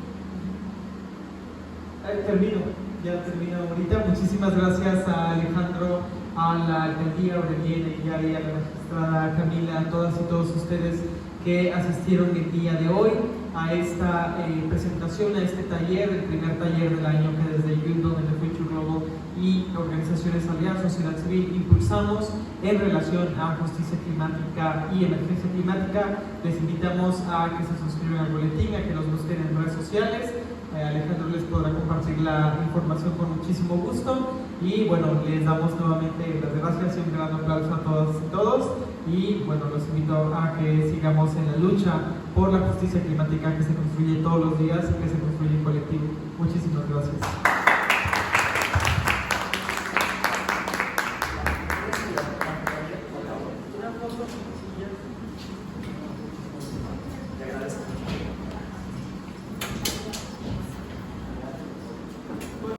Ya termino ahorita. Muchísimas gracias a Alejandro, a la alcaldía Aurelien y a la magistrada Camila, a todas y todos ustedes que asistieron el día de hoy a esta presentación, a este taller, el primer taller del año que desde Youth and the Future Global y organizaciones aliadas, sociedad civil, impulsamos en relación a justicia climática y emergencia climática. Les invitamos a que se suscriban al boletín, a que nos busquen en redes sociales. Alejandro les podrá compartir la información con muchísimo gusto y bueno, les damos nuevamente las gracias y un gran aplauso a todas y todos y bueno, los invito a que sigamos en la lucha por la justicia climática que se construye todos los días y que se construye en colectivo. Muchísimas gracias.